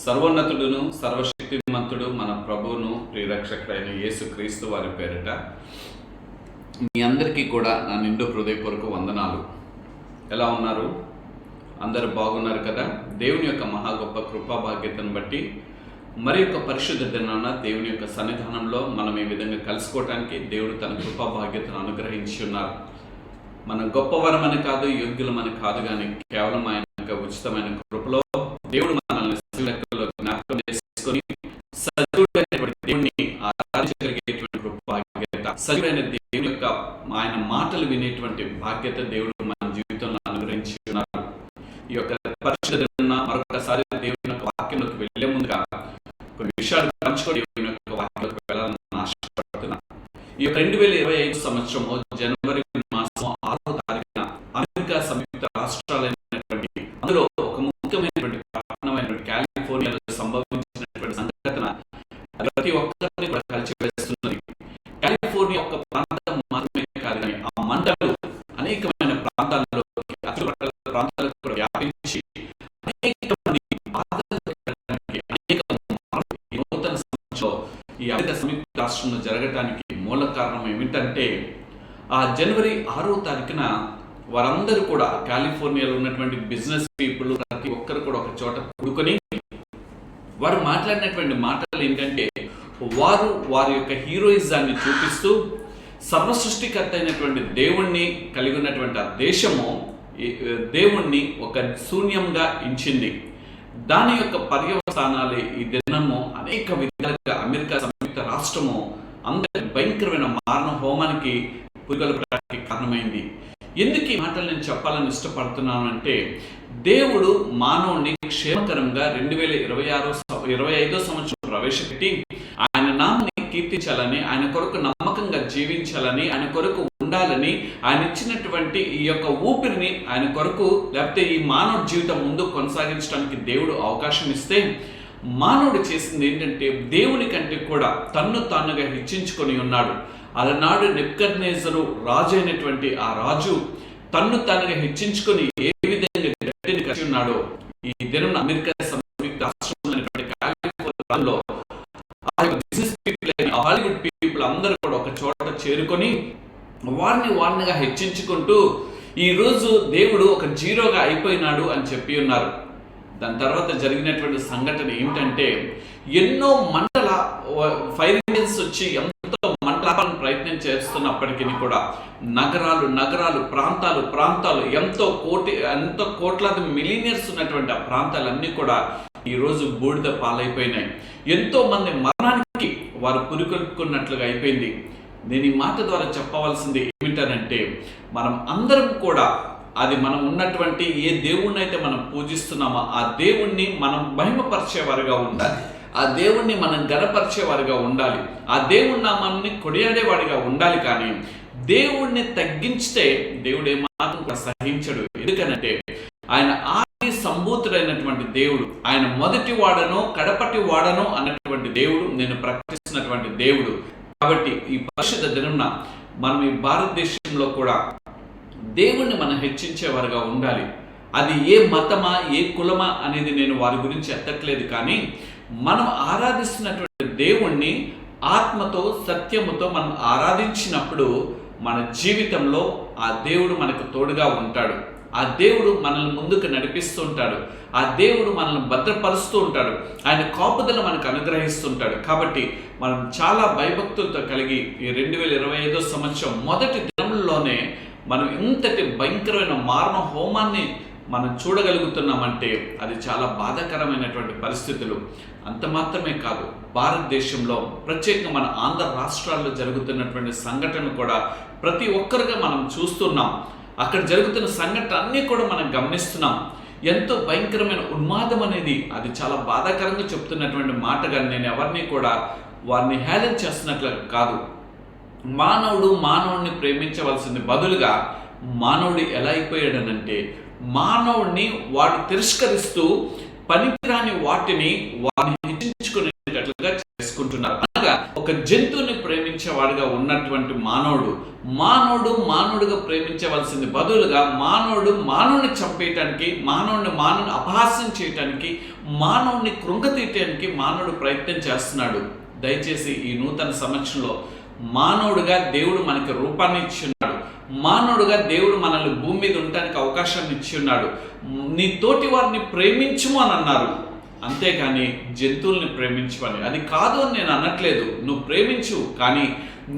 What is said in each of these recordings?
సర్వోన్నతుడును సర్వశక్తిమంతుడు మన ప్రభువును ప్రియరక్షకుడైన యేసు క్రీస్తు వారి పేరిట మీ అందరికీ కూడా నా నిండు హృదయపూర్వక వందనాలు. ఎలా ఉన్నారు? అందరూ బాగున్నారు కదా? దేవుని యొక్క మహా గొప్ప కృపా భాగ్యతను బట్టి మరి యొక్క పరిశుద్ధ దినాన దేవుని యొక్క సన్నిధానంలో మనం ఈ విధంగా కలుసుకోవటానికి దేవుడు తన కృపా భాగ్యతను అనుగ్రహించి ఉన్నారు. మన గొప్పవరమని కాదు, యోగ్యులమని కాదు, కానీ కేవలం ఆయన యొక్క ఉచితమైన కృపలో దేవుడు మనల్ని లెక్కలో జ్ఞాపకం చేసుకొని సజీవుడైనటువంటి దేవుని ఆరాధించగలిగేటువంటి కృప భాగ్యత, సజీవుడైన దేవుని యొక్క ఆయన మాటలు వినేటువంటి భాగ్యత దేవుడు మన జీవితంలో అనుగ్రహించి ఉన్నారు. ఈ యొక్క పరిశుద్ధ దినాన మరొకసారి దేవుని యొక్క వాక్యంలోకి వెళ్లే ముందుగా కొన్ని విషయాలు పంచుకొని దేవుని యొక్క వాక్యంలోకి వెళ్ళాలని ఆశపడుతున్నాను. ఈ 2025 సంవత్సరము జనవరి మాసం 6వ తారీఖున అమెరికా సంయుక్త రాష్ట్రాలైనటువంటి అందులో ఒక ముఖ్యమైనటువంటి పట్టణమైనటువంటి కాలిఫోర్నియాలో సంభవించినటువంటి సంఘటన ప్రతి ఒక్కరిని కూడా కలిచివేస్తున్నది. కాలిఫోర్నియా ఒక ప్రాంతం మాత్రమే కాదు, కానీ ఆ మంటలు అనేకమైన ప్రాంతాల్లో ప్రాంతాలకు కూడా వ్యాపించి అనేక మంది ఈ నూతన సంవత్సరంలో ఈ అమెరికా సంయుక్త రాష్ట్రంలో జరగటానికి మూల కారణం ఏమిటంటే ఆ జనవరి 6వ తారీఖున వారందరూ కూడా కాలిఫోర్నియాలో ఉన్నటువంటి బిజినెస్ పీపుల్ ప్రతి ఒక్కరు కూడా ఒక చోట కూడుకొని వారు మాట్లాడినటువంటి మాటలు ఏంటంటే, వారు వారి యొక్క హీరోయిజాన్ని చూపిస్తూ సర్వసృష్టికర్త అయినటువంటి దేవుణ్ణి కలిగి ఉన్నటువంటి ఆ దేశము దేవుణ్ణి ఒక శూన్యంగా ఎంచింది. దాని యొక్క పర్యవసానాలే ఈ దినము అనేక విధాలుగా అమెరికా సంయుక్త రాష్ట్రము అందరి భయంకరమైన మారణ హోమానికి పురిగొల్పడానికి కారణమైంది. ఎందుకు ఈ మాటలు నేను చెప్పాలని ఇష్టపడుతున్నానంటే, దేవుడు మానవుని క్షేమకరంగా 2025 సంవత్సరం ప్రవేశపెట్టి ఆయన నామాన్ని కీర్తించాలని, ఆయన కొరకు నమ్మకంగా జీవించాలని, ఆయన కొరకు ఉండాలని, ఆయన ఇచ్చినటువంటి ఈ యొక్క ఊపిరిని ఆయన కొరకు లేకపోతే ఈ మానవ జీవితం ముందు కొనసాగించడానికి దేవుడు అవకాశం ఇస్తే, మానవుడు చేసింది ఏంటంటే దేవుని కంటే కూడా తన్ను తానుగా హెచ్చించుకొని ఉన్నాడు. అలనాడు నెబుకద్నెజరు రాజు అయినటువంటి ఆ రాజు తన్ను తానుగా హెచ్చించుకొని ఏ విధంగా గట్టిని కలిగి ఉన్నాడో, ఈ దినం అమెరికా సంయుక్త రాష్ట్రంలోని కాలిఫోర్నియాలో ఆ యొక్క బిజినెస్ పీపుల్ అయిన హాలీవుడ్ పీపుల్ అందరూ కూడా ఒక చోట చేరుకొని వారినిగా హెచ్చించుకుంటూ ఈ రోజు దేవుడు ఒక జీరోగా అయిపోయినాడు అని చెప్పి ఉన్నారు. దాని తర్వాత జరిగినటువంటి సంఘటన ఏమిటంటే, ఎన్నో మంటల ఫైర్ ఇంజిన్స్ వచ్చి ఎంతో మంటలాపాలను ప్రయత్నం చేస్తున్నప్పటికీ కూడా నగరాలు ప్రాంతాలు ఎంతో కోట్లాది మిలియనర్స్ ఉన్నటువంటి ఆ ప్రాంతాలన్నీ కూడా ఈరోజు బూడిద పాలైపోయినాయి. ఎంతో మంది మరణానికి వారు పురికొల్పుకున్నట్లుగా అయిపోయింది. నేను ఈ మాట ద్వారా చెప్పవలసింది ఏమిటనంటే, మనం అందరం కూడా అది మనం ఉన్నటువంటి ఏ దేవుణ్ణి అయితే మనం పూజిస్తున్నామో ఆ దేవుణ్ణి మనం మహిమపరిచేవారుగా ఉండాలి, ఆ దేవుణ్ణి మనం గణపరిచేవారుగా ఉండాలి, ఆ దేవుని నామాన్ని కొనియాడేవాడిగా ఉండాలి. కానీ దేవుణ్ణి తగ్గించితే దేవుడు ఏమాత్రం సహించడు. ఎందుకనంటే ఆయన ఆది సంభూతుడైనటువంటి దేవుడు, ఆయన మొదటి వాడనో కడపటి వాడనో అన్నటువంటి దేవుడు, నేను ప్రకటిస్తున్నటువంటి దేవుడు. కాబట్టి ఈ పరిశుద్ధ దినం మనం ఈ భారతదేశంలో కూడా దేవుణ్ణి మనం హెచ్చించేవారుగా ఉండాలి. అది ఏ మతమా ఏ కులమా అనేది నేను వారి గురించి ఎత్తట్లేదు, కానీ మనం ఆరాధిస్తున్నటువంటి దేవుణ్ణి ఆత్మతో సత్యముతో మనం ఆరాధించినప్పుడు మన జీవితంలో ఆ దేవుడు మనకు తోడుగా ఉంటాడు. ఆ దేవుడు మనల్ని ముందుకు నడిపిస్తూ ఉంటాడు. ఆ దేవుడు మనల్ని భద్రపరుస్తూ ఉంటాడు. ఆయన కాపుదల మనకు అనుగ్రహిస్తుంటాడు. కాబట్టి మనం చాలా భయభక్తులతో కలిగి ఈ 2025 సంవత్సరం మొదటి దినంలోనే మనం ఇంతటి భయంకరమైన మారణ హోమాన్ని మనం చూడగలుగుతున్నామంటే అది చాలా బాధాకరమైనటువంటి పరిస్థితులు. అంత మాత్రమే కాదు, భారతదేశంలో ప్రత్యేకంగా మన ఆంధ్ర రాష్ట్రాల్లో జరుగుతున్నటువంటి సంఘటనలు కూడా ప్రతి ఒక్కరుగా మనం చూస్తున్నాం. అక్కడ జరుగుతున్న సంఘటన అన్నీ కూడా మనం గమనిస్తున్నాం. ఎంతో భయంకరమైన ఉన్మాదం అనేది అది చాలా బాధాకరంగా చెప్తున్నటువంటి మాటగా నేను ఎవరిని కూడా వారిని హేళన చేస్తున్నట్లు కాదు. మానవుడిని ప్రేమించవలసింది బదులుగా మానవుడు ఎలా అయిపోయాడనంటే, మానవుడిని వాడు తిరస్కరిస్తూ పనికిరాని వాటిని వారిని హెచ్చించుకునేటట్లుగా చేసుకుంటున్నారు. అనగా ఒక జంతువుని ప్రేమించే ప్రేమించేవాడిగా ఉన్నటువంటి మానవుడుగా ప్రేమించవలసింది బదులుగా మానవుడిని చంపేయటానికి, మానవుని అపహాస్యం చేయటానికి, మానవుడిని కృంగతీయటానికి మానవుడు ప్రయత్నం చేస్తున్నాడు. దయచేసి ఈ నూతన సంవత్సరంలో మానవుడిగా దేవుడు మనకి రూపాన్ని ఇచ్చి ఉన్నాడు. మానవుడిగా దేవుడు మనల్ని భూమి మీద ఉండటానికి అవకాశాన్ని ఇచ్చి ఉన్నాడు. నీ తోటి వారిని ప్రేమించుము అని అన్నారు, అంతేగాని జంతువుల్ని ప్రేమించమని. అది కాదు అని నేను అనట్లేదు, నువ్వు ప్రేమించు, కానీ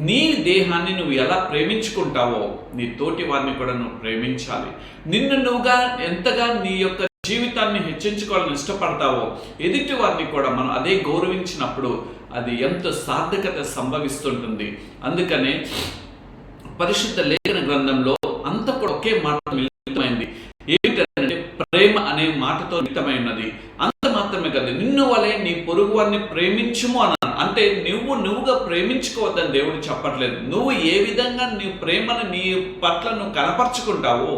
నీ దేహాన్ని నువ్వు ఎలా ప్రేమించుకుంటావో నీ తోటి వారిని కూడా నువ్వు ప్రేమించాలి. నువ్వుగా ఎంతగా నీ యొక్క జీవితాన్ని హెచ్చించుకోవాలని ఇష్టపడతావో ఎదుటి వారిని కూడా మనం అదే గౌరవించినప్పుడు అది ఎంతో సార్థకత సంభవిస్తుంటుంది. అందుకనే పరిశుద్ధ లేఖన గ్రంథంలో అంత కూడా ఒకే మాట మిళితమైంది. ఏమిటంటే ప్రేమ అనే మాటతో మిళితమైనది. అంత మాత్రమే కాదు, నిన్ను వలె నీ పొరుగు వారిని ప్రేమించుము అన్నాను. అంటే నువ్వుగా ప్రేమించుకోవద్దని దేవుడు చెప్పట్లేదు. నువ్వు ఏ విధంగా నీ ప్రేమను నీ పట్ల నువ్వు కనపరుచుకుంటావో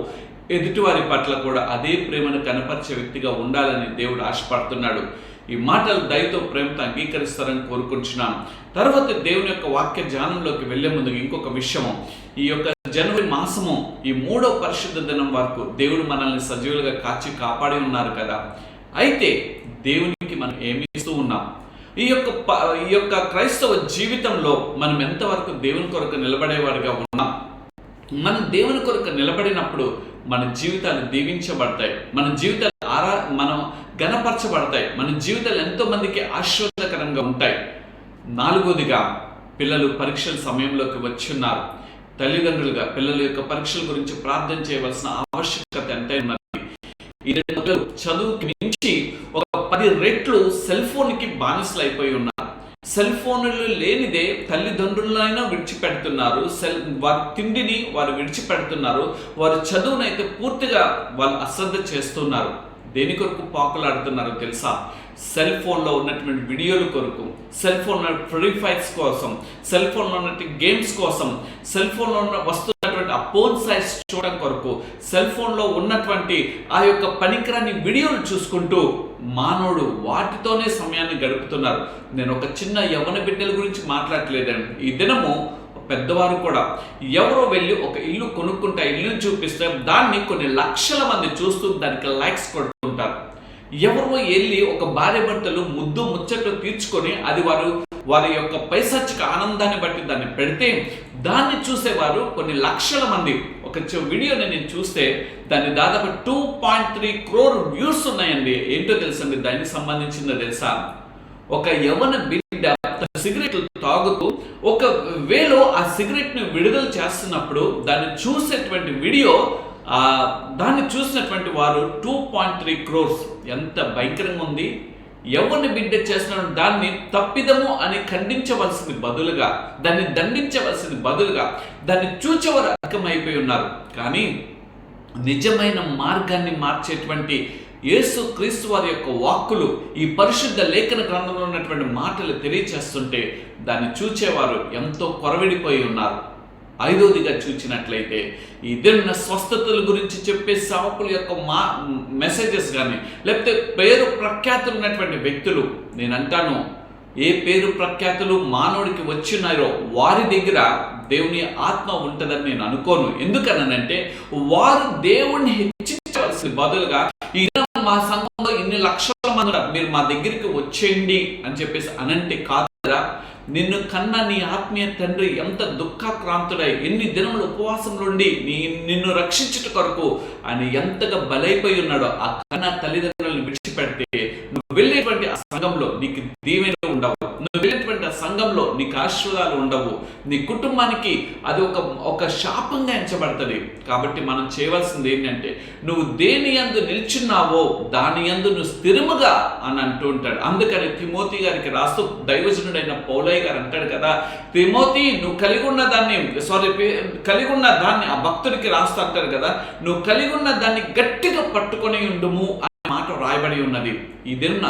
ఎదుటివారి పట్ల కూడా అదే ప్రేమను కనపరిచే వ్యక్తిగా ఉండాలని దేవుడు ఆశపడుతున్నాడు. ఈ మాటలు దయతో ప్రేమతో అంగీకరిస్తారని కోరుకుంటున్నాం. తర్వాత దేవుని యొక్క వాక్య ధ్యానంలోకి వెళ్లే ముందు ఇంకొక విషయము, ఈ యొక్క జనవరి మాసము ఈ 3వ పరిశుద్ధ దినం వరకు దేవుడు మనల్ని సజీవులుగా కాపాడి ఉన్నారు కదా. అయితే దేవునికి మనం ఏమి ఇస్తూ ఉన్నాం? ఈ యొక్క క్రైస్తవ జీవితంలో మనం ఎంతవరకు దేవుని కొరకు నిలబడేవాడిగా ఉన్నాం? మనం దేవుని కొరకు నిలబడినప్పుడు మన జీవితాలు దీవించబడతాయి, మన జీవితాలు మనం గణపరచబడతాయి, మన జీవితాలు ఎంతో మందికి ఆశీర్వాదకరంగా ఉంటాయి. 4వదిగా, పిల్లలు పరీక్షల సమయంలోకి వచ్చున్నారు. తల్లిదండ్రులుగా పిల్లల యొక్క పరీక్షల గురించి ప్రార్థన చేయవలసిన ఆవశ్యకత ఎంత ఉన్నది. ఈ చదువుకి మించి ఒక 10 రెట్లు సెల్ ఫోన్కి బానిసలు అయిపోయి ఉన్నారు. సెల్ ఫోన్లు లేనిదే తల్లిదండ్రులైనా విడిచిపెడుతున్నారు, వారి తిండిని వారు విడిచిపెడుతున్నారు, వారి చదువునైతే పూర్తిగా వాళ్ళు అశ్రద్ధ చేస్తున్నారు. దేని కొరకు పాకులాడుతున్నారో తెలుసా? సెల్ ఫోన్లో ఉన్నటువంటి వీడియోల కొరకు, సెల్ ఫోన్లో ఫ్రీ ఫైర్స్ కోసం, సెల్ ఫోన్లో ఉన్నటువంటి గేమ్స్ కోసం, సెల్ ఫోన్లో వస్తున్నటువంటి ఆ ఫోన్ సైజ్ చూడడం కొరకు, సెల్ ఫోన్లో ఉన్నటువంటి ఆ యొక్క పనికిరాని వీడియోలు చూసుకుంటూ మానవుడు వాటితోనే సమయాన్ని గడుపుతున్నారు. నేను ఒక చిన్న యవ్వన బిడ్డల గురించి మాట్లాడలేదండి. ఈ దినము పెద్దవారు కూడా ఎవరో వెళ్ళి ఒక ఇల్లు కొనుక్కుంటే ఇల్లుని చూపిస్తే దాన్ని కొన్ని లక్షల మంది చూస్తూ దానికి లైక్స్ కొడుతుంటారు. ఎవరో వెళ్ళి ఒక భార్య భర్తలు ముద్దు ముచ్చట్లు తీర్చుకొని అది వారి యొక్క పైశాచిక ఆనందాన్ని బట్టి దాన్ని పెడితే దాన్ని చూసేవారు కొన్ని లక్షల మంది. ఒక వీడియోని నేను చూస్తే దాన్ని దాదాపు 2.3 crore వ్యూస్ ఉన్నాయండి. ఏంటో తెలుసండి, దానికి సంబంధించిందో తెలుసా? ఒక యవ్వన బిడ్డ సిగరెట్లు తాగుతూ ఒక వేలో ఆ సిగరెట్ ని విడుదల చేస్తున్నప్పుడు దాన్ని చూసేటువంటి వీడియో, దాన్ని చూసినటువంటి వారు 2.3 crores. ఎంత భయంకరంగా ఉంది! ఎవరిని బిడ్డ చేస్తున్నాడు దాన్ని తప్పిదము అని ఖండించవలసింది బదులుగా, దాన్ని దండించవలసింది బదులుగా దాన్ని చూచేవారు అధికమైపోయి ఉన్నారు. కానీ నిజమైన మార్గాన్ని మార్చేటువంటి యేసు క్రీస్తు వారి యొక్క వాక్కులు ఈ పరిశుద్ధ లేఖన గ్రంథంలో ఉన్నటువంటి మాటలు తెలియచేస్తుంటే దాన్ని చూచేవారు ఎంతో కొరవిడిపోయి ఉన్నారు. 5వదిగా చూచినట్లయితే ఈ దిన స్వస్థతల గురించి చెప్పే సేవకుల యొక్క మెసేజెస్ కానీ, లేకపోతే పేరు ప్రఖ్యాతులు ఉన్నటువంటి వ్యక్తులు, నేను అంటాను ఏ పేరు ప్రఖ్యాతులు మానవుడికి వచ్చినారో వారి దగ్గర దేవుని ఆత్మ ఉంటుందని నేను అనుకోను. ఎందుకనంటే వారు దేవుణ్ణి హెచ్చించవలసిన బదులుగా ఈ మా సంఘంలో ఇన్ని లక్షల మంది మీరు మా దగ్గరికి వచ్చేయండి అని చెప్పేసి అనంటే కాదురా, నిన్ను కన్నా నీ ఆత్మీయ తండ్రి ఎంత దుఃఖాక్రాంతుడై ఎన్ని దినములు ఉపవాసంలో ఉండి నిన్ను రక్షించుట కొరకు ఆయన ఎంతగా బలైపోయి ఉన్నాడో ఆ కన్నా తల్లిదండ్రులను విడిచిపెడితే నువ్వు వెళ్ళేటువంటి ఆ సంఘంలో నీకు దీవెనలు ఉండవు, నువ్వు వెళ్ళేటువంటి ఆ సంఘంలో నీకు ఆశీర్వాదాలు ఉండవు, నీ కుటుంబానికి అది ఒక శాపంగా ఎంచబడుతుంది. కాబట్టి మనం చేయవలసింది ఏంటంటే నువ్వు దేని యందు నిల్చున్నావో దాని యందు నువ్వు స్థిరముగా అని అంటూ ఉంటాడు. అందుకని తిమోతి గారికి రాస్తూ దైవజనుడైన పౌలయ్య గారు అంటాడు కదా, తిమోతి నువ్వు కలిగి ఉన్న దాన్ని ఆ భక్తుడికి రాస్తూ అంటారు కదా, నువ్వు కలిగి ఉన్న దాన్ని గట్టిగా పట్టుకొని ఉండుము అనే మాట రాయబడి ఉన్నది. ఇదేన్న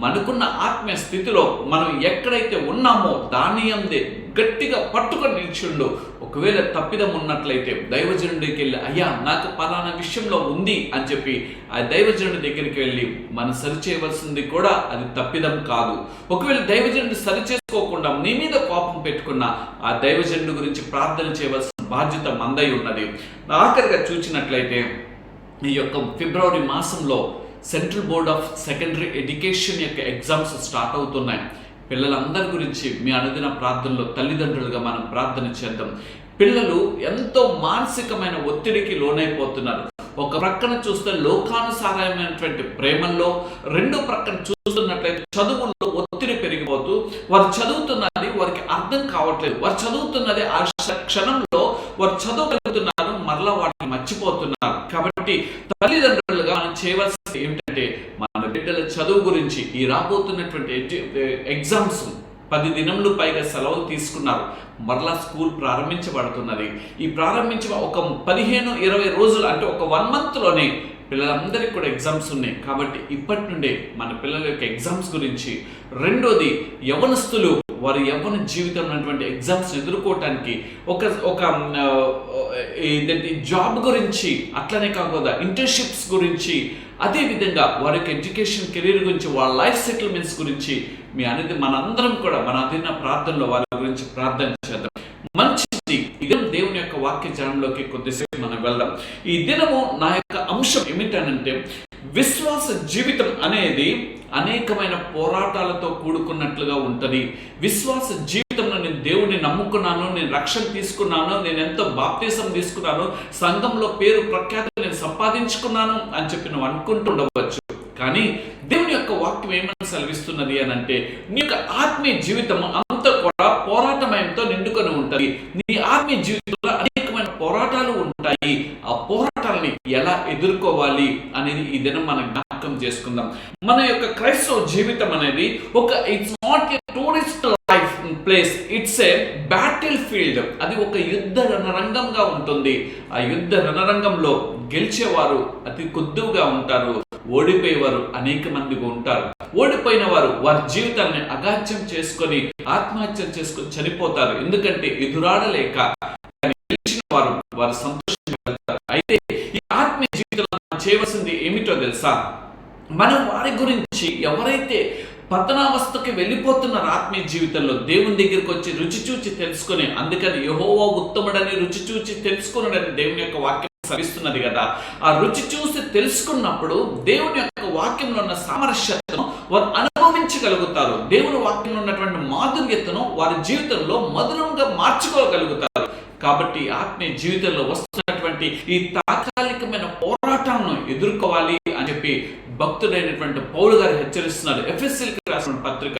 మనకున్న ఆత్మీయ స్థితిలో మనం ఎక్కడైతే ఉన్నామో దాని అందే గట్టిగా పట్టుకొని నిల్చుండు. ఒకవేళ తప్పిదం ఉన్నట్లయితే దైవజనుడికి వెళ్ళి అయ్యా నాకు పలానా విషయంలో ఉంది అని చెప్పి ఆ దైవజనుడి దగ్గరికి వెళ్ళి మనం సరిచేయవలసింది కూడా అది తప్పిదం కాదు. ఒకవేళ దైవజనుడిని సరిచేసుకోకుండా ఉన్నాం, నీ మీద కోపం పెట్టుకున్న ఆ దైవజనుడి గురించి ప్రార్థన చేయవలసిన బాధ్యత మందై ఉన్నది. ఆఖరిగా చూసినట్లయితే ఈ యొక్క ఫిబ్రవరి మాసంలో central board of secondary education యొక్క ఎగ్జామ్స్ స్టార్ట్ అవుతున్నాయి. పిల్లలందరి గురించి మీ అనుదిన ప్రార్థనలో తల్లిదండ్రులుగా మనం ప్రార్థన చేద్దాం. పిల్లలు ఎంతో మానసికమైన ఒత్తిడికి లోనైపోతున్నారు. ఒక ప్రక్కన చూస్తే లోకానుసారమైనటువంటి ప్రేమల్లో, రెండో ప్రక్కన చూస్తున్నట్లయితే చదువుల్లో ఒత్తిడి పెరిగిపోతూ వారు చదువుతున్నది వారికి అర్థం కావట్లేదు. వారు చదువుతున్నది ఆ క్షణంలో వారు చదవగలుగుతున్నారు, మరలా వాటిని మర్చిపోతున్నారు. కాబట్టి తల్లిదండ్రులుగా మనం చేయవలసింది ఏమిటంటే మన బిడ్డల చదువు గురించి ఈ రాబోతున్నటువంటి ఎగ్జామ్స్ 10 దినములు పైగా సెలవులు తీసుకున్నారు. మరలా స్కూల్ ప్రారంభించబడుతున్నది. ఈ ప్రారంభించ ఒక 15-20 రోజులు అంటే ఒక 1 మంత్లోనే పిల్లలందరికీ కూడా ఎగ్జామ్స్ ఉన్నాయి. కాబట్టి ఇప్పటి నుండే మన పిల్లల యొక్క ఎగ్జామ్స్ గురించి, రెండోది యవ్వనస్తులు వారి యవ్వన జీవితంలో ఉన్నటువంటి ఎగ్జామ్స్ ఎదుర్కోవటానికి ఒక జాబ్ గురించి, అట్లనే కాకుండా ఇంటర్న్షిప్స్ గురించి, అదేవిధంగా వారి యొక్క ఎడ్యుకేషన్ కెరీర్ గురించి, వాళ్ళ లైఫ్ సెటిల్మెంట్స్ గురించి మనందరం కూడా మన అధీన ప్రార్థనలో వారి గురించి ప్రార్థన చేద్దాం. మంచిది. ఇదే దేవుని యొక్క వాక్య ధ్యానంలోకి కొద్దిసేపు మనం వెళ్దాం. ఈ దినము నా యొక్క అంశం ఏమిటనంటే, విశ్వాస జీవితం అనేది అనేకమైన పోరాటాలతో కూడుకున్నట్లుగా ఉంటుంది. విశ్వాస జీవితంలో నేను దేవుడిని నమ్ముకున్నాను, నేను రక్షణ తీసుకున్నాను, నేను ఎంతో బాప్తిసం తీసుకున్నాను, సంఘంలో పేరు ప్రఖ్యాతి నేను సంపాదించుకున్నాను అని చెప్పి నువ్వు అనుకుంటుండవచ్చు. కానీ దేవుని యొక్క వాక్యం ఏమని సెలవిస్తున్నది అని అంటే, నీ యొక్క ఆత్మీయ జీవితం అంతా కూడా పోరాటమయంతో నిండుకొని ఉంటుంది. నీ ఆత్మీయ జీవితంలో అనేకమైన పోరాటాలు ఉంటాయి. ఆ పోరాటాలని ఎలా ఎదుర్కోవాలి అనేది ఈ దినం మనం జ్ఞాపకం చేసుకుందాం. మన యొక్క క్రైస్తవ జీవితం అనేది it's not a tourist life place, it's a battle field. అది ఒక యుద్ధ రణరంగంగా ఉంటుంది. ఆ యుద్ధ రణరంగంలో గెలిచేవారు అతి కొద్దిగా ఉంటారు, ఓడిపోయేవారు అనేక మందిగా ఉంటారు. ఓడిపోయిన వారు వారి జీవితాన్ని అగాధ్యం చేసుకొని ఆత్మహత్య చేసుకొని చనిపోతారు. ఎందుకంటే ఎదురాడలేక. గెలిచిన వారు సంతోషంగా వెళ్తారు. అయితే ఈ ఆత్మీయ జీవితంలో మనం చేయవలసింది ఏమిటో తెలుసా? మనం వారి గురించి, ఎవరైతే పతనావస్థకి వెళ్ళిపోతున్నారు ఆత్మీయ జీవితంలో, దేవుని దగ్గరికి వచ్చి రుచి చూచి తెలుసుకొని, అందుకని యెహోవా ఉత్తముడని రుచి చూచి తెలుసుకున్నాడని దేవుని యొక్క వాక్యం సవిస్తున్నది కదా. ఆ రుచి చూసి తెలుసుకున్నప్పుడు దేవుని యొక్క వాక్యంలో ఉన్న సామరస్యతను వారు అనుభవించగలుగుతారు. దేవుని వాక్యంలో ఉన్నటువంటి మాధుర్యతను వారి జీవితంలో మధురంగా మార్చుకోగలుగుతారు. కాబట్టి ఆత్మీయ జీవితంలో వస్తున్నటువంటి ఈ తాత్కాలికమైన పోరాటాలను ఎదుర్కోవాలి అని చెప్పి భక్తుడైనటువంటి పౌలు గారు హెచ్చరిస్తున్నారు. ఎఫెసీయులకు రాసిన పత్రిక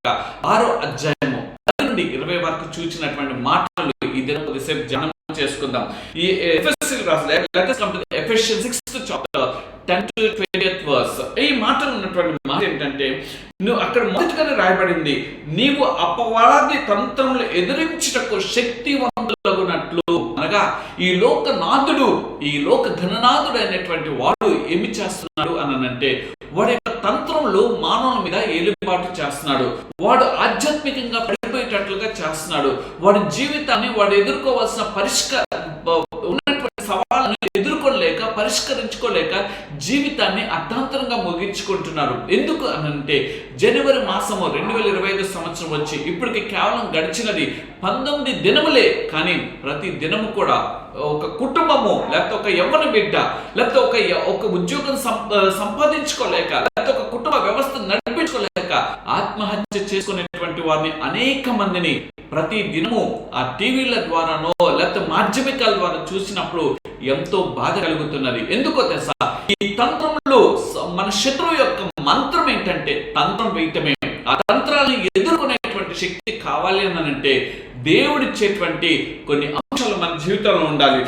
6వ అధ్యాయము 10 నుండి 20 వరకు చూచినటువంటి మాటలు ఈ దినం కొద్దిసేపు ధ్యానం చేసుకుందాం. ఈ ఎఫెసీయులకు రాసిన Ephesians 6th chapter 10 to 20th verse. ఈ మాటలు ఉన్నటువంటి మాట ఏంటంటే, నువ్వు అక్కడ మొదటిగానే రాయబడింది, నీవు అపవాది తంత్రములు ఎదిరించుటకు శక్తివంతులగునట్లు. అనగా ఈ లోక నాథుడు, ఈ లోక ఘననాథుడు అయినటువంటి వాడు ఏమి చేస్తున్నాడు అనంటే, వాడి యొక్క తంత్రములు మానవుల మీద ఏలుబాటు చేస్తున్నాడు. వాడు ఆధ్యాత్మికంగా పడిపోయేటట్లుగా చేస్తున్నాడు. వాడి జీవితాన్ని వాడు ఎదుర్కోవాల్సిన ఉన్నటువంటి సవాళ్ళను ఎదుర్కోలేక, పరిష్కరించుకోలేక జీవితాన్ని అర్థాంతరంగా ముగించుకుంటున్నారు. ఎందుకు అనంటే, జనవరి మాసము 2025 సంవత్సరం వచ్చి ఇప్పటికి కేవలం గడిచినది 19 దినములే. కానీ ప్రతి దినము కూడా ఒక కుటుంబము, లేకపోతే ఒక యవ్వన బిడ్డ, లేకపోతే ఒక ఉద్యోగం సంపాదించుకోలేక, లేకపోతే ఒక కుటుంబ వ్యవస్థ నడిపించుకోలేక ఆత్మహత్య చేసుకునేటువంటి వారిని అనేక మందిని ప్రతి దినము ఆ టీవీల ద్వారానో లేకపోతే మాధ్యమికాల ద్వారా చూసినప్పుడు ఎంతో బాధ కలుగుతున్నది. ఎందుకో తెలుసా? ఈ తంత్రములు మన శత్రువు యొక్క మంత్రం ఏంటంటే తంత్రం వేయటమే. ఆ తంత్రాలను ఎదుర్కొనేటువంటి శక్తి కావాలి అని అంటే దేవుడిచ్చేటువంటి కొన్ని అంశాలు మన జీవితంలో ఉండాలి.